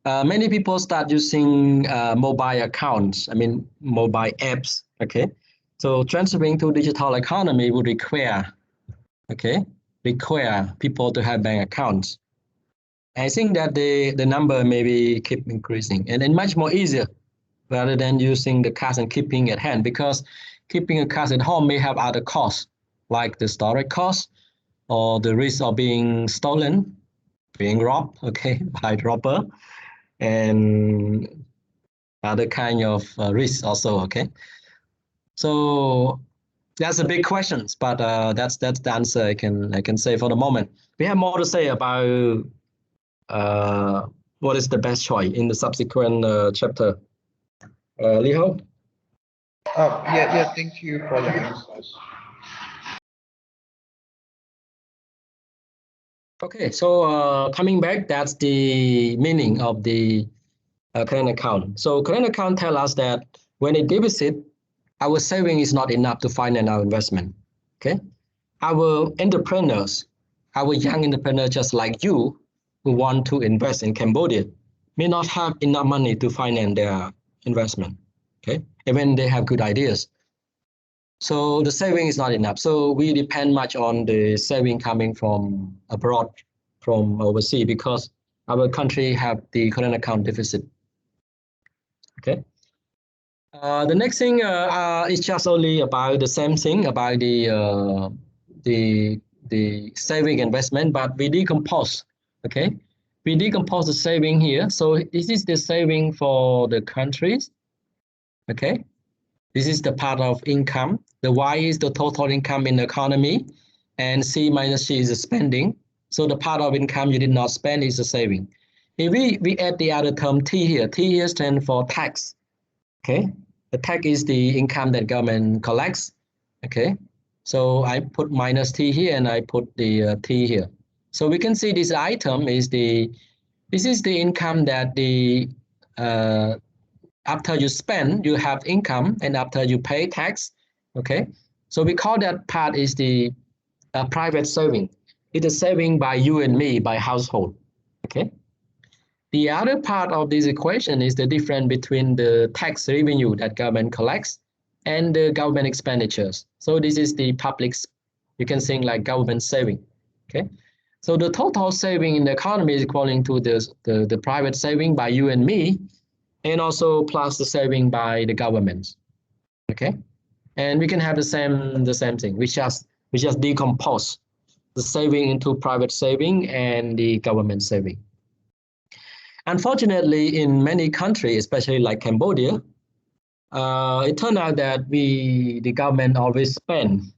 many people start using mobile accounts. I mean, mobile apps. Okay, so transferring to digital economy would require people to have bank accounts. I think that the number maybe keep increasing and much more easier rather than using the cash and keeping at hand, because keeping a cash at home may have other costs like the storage cost or the risk of being stolen, being robbed, okay, by robber, and other kind of risks also, okay. So that's a big questions, but that's the answer I can say for the moment. We have more to say about what is the best choice in the subsequent chapter. Lee Ho? Yeah, thank you for your answers. Okay, so coming back, that's the meaning of the current account. So current account tell us that when it deficit, our saving is not enough to finance our investment. Okay, our entrepreneurs, our young entrepreneurs just like you who want to invest in Cambodia may not have enough money to finance their investment, okay, even they have good ideas. So the saving is not enough. So we depend much on the saving coming from abroad, from overseas, because our country have the current account deficit. Okay. The next thing is just only about the same thing about the saving investment, but we decompose. Okay, we decompose the saving here. So this is the saving for the countries. Okay, this is the part of income. The Y is the total income in the economy, and C minus C is the spending. So the part of income you did not spend is the saving. If we add the other term T here stands for tax. Okay, the tax is the income that government collects. Okay, so I put minus T here and I put the T here. So we can see this item is this is the income that the after you spend, you have income, and after you pay tax, okay? So we call that part is the private saving. It is saving by you and me, by household, okay? The other part of this equation is the difference between the tax revenue that government collects and the government expenditures. So this is the public, you can think like government saving, okay? So the total saving in the economy is equaling to the private saving by you and me, and also plus the saving by the governments, okay? And we can have the same thing. We just decompose the saving into private saving and the government saving. Unfortunately, in many countries, especially like Cambodia, it turned out that the government always spend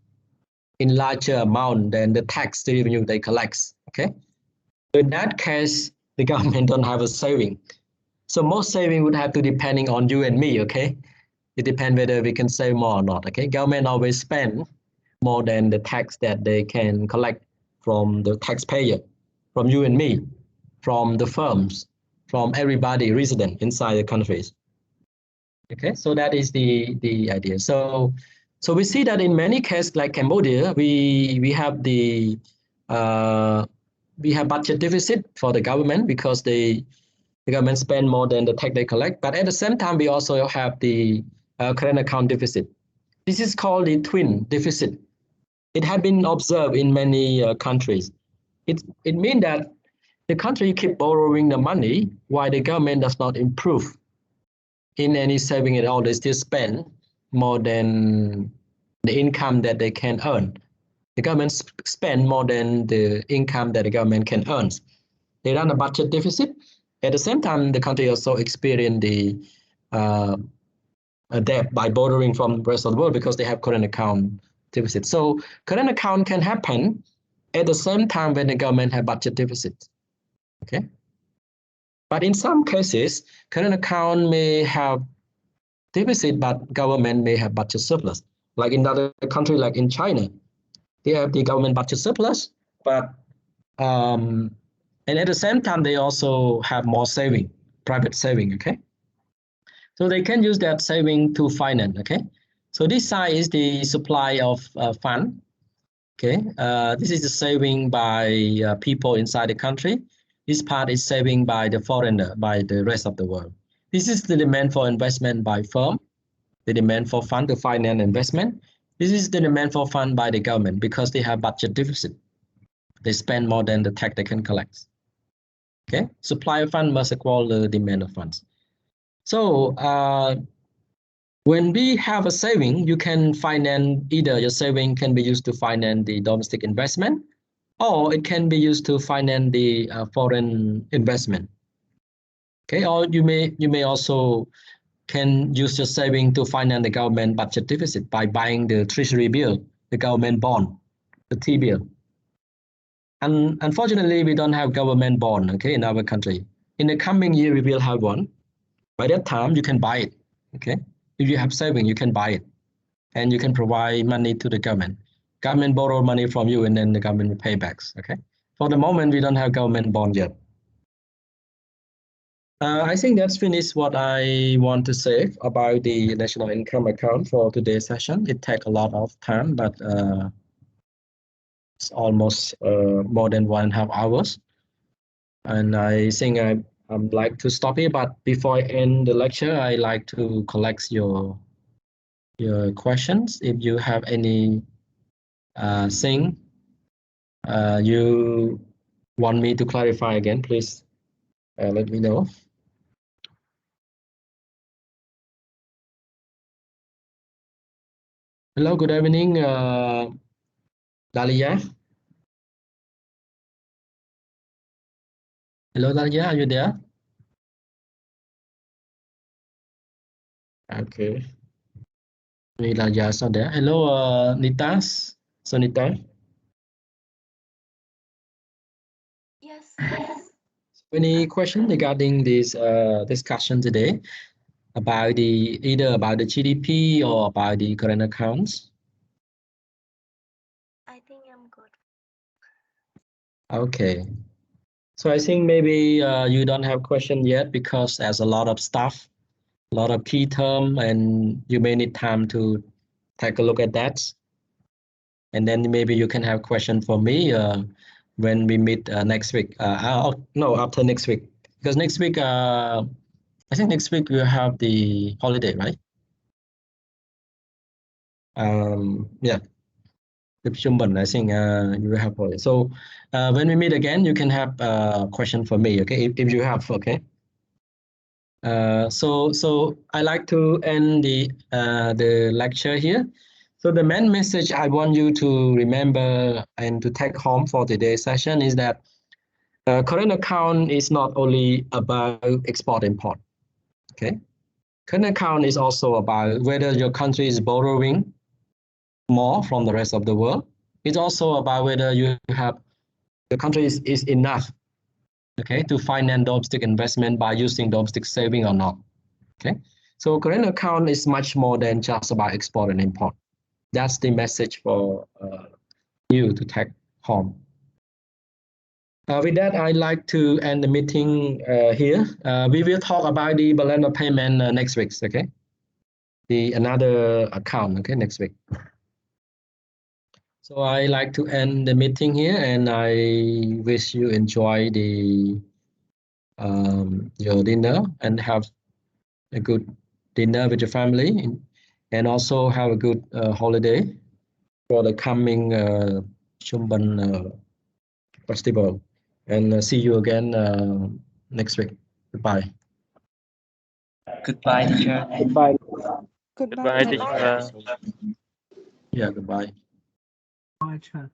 in larger amount than the tax revenue they collect, okay? In that case, the government don't have a saving. So most saving would have to depending on you and me, okay? It depends whether we can save more or not, okay? Government always spend more than the tax that they can collect from the taxpayer, from you and me, from the firms, from everybody resident inside the countries. Okay, so that is the idea. So we see that in many cases like Cambodia, we have budget deficit for the government because the government spend more than the tax they collect, but at the same time, we also have the current account deficit. This is called the twin deficit. It had been observed in many countries. It means that the country keep borrowing the money while the government does not improve in any saving at all. They still spend more than the income that they can earn. The government spend more than the income that the government can earn. They run a budget deficit. At the same time, the country also experienced the debt by borrowing from the rest of the world because they have current account deficit. So current account can happen at the same time when the government have budget deficit. Okay. But in some cases, current account may have deficit, but government may have budget surplus. Like in other country, like in China, they have the government budget surplus, but and at the same time, they also have more saving, private saving, okay? So they can use that saving to finance, okay? So this side is the supply of fund, okay? This is the saving by people inside the country. This part is saving by the foreigner, by the rest of the world. This is the demand for investment by firm, the demand for fund to finance investment. This is the demand for fund by the government because they have budget deficit. They spend more than the tax they can collect. Okay, supply of fund must equal the demand of funds. So when we have a saving, you can finance, either your saving can be used to finance the domestic investment, or it can be used to finance the foreign investment. Okay, or you may also can use your saving to finance the government budget deficit by buying the treasury bill, the government bond, the T-bill. And unfortunately, we don't have government bond, okay, in our country. In the coming year, we will have one. By that time, you can buy it, okay? If you have saving, you can buy it. And you can provide money to the government. Government borrow money from you, and then the government will pay back, okay? For the moment, we don't have government bond yet. I think that's finished what I want to say about the national income account for today's session. It takes a lot of time, but It's almost more than 1.5 hours. And I think I'd like to stop here, but before I end the lecture, I like to collect your questions. If you have any thing you want me to clarify again, please let me know. Hello, good evening, Dalia. Hello, Dalia, are you there? Okay. Dalia is not there. Hello, Nitas. Sonita. Yes. Any question regarding this discussion today about either about the GDP or about the current accounts? I think I'm good. Okay. So I think maybe you don't have question yet because there's a lot of stuff, a lot of key term, and you may need time to take a look at that. And then maybe you can have question for me when we meet next week. No, after next week, because next week, I think next week we have the holiday, right? Yeah, the Shumban, I think you will have holiday. So when we meet again, you can have a question for me, okay? If you have, okay? So I like to end the lecture here. So the main message I want you to remember and to take home for today's session is that current account is not only about export import. Okay, current account is also about whether your country is borrowing more from the rest of the world. It's also about whether you have the country is enough, okay, to finance domestic investment by using domestic saving or not. Okay, so current account is much more than just about export and import. That's the message for you to take home. With that, I'd like to end the meeting here. We will talk about the balance of payment next week, okay? The another account, okay, next week. So I like to end the meeting here, and I wish you enjoy your dinner and have a good dinner with your family, and also have a good holiday for the coming Shumban festival. And see you again next week. Goodbye. Goodbye, teacher. Goodbye. Goodbye, Goodbye, teacher. Yeah, goodbye. Bye, teacher.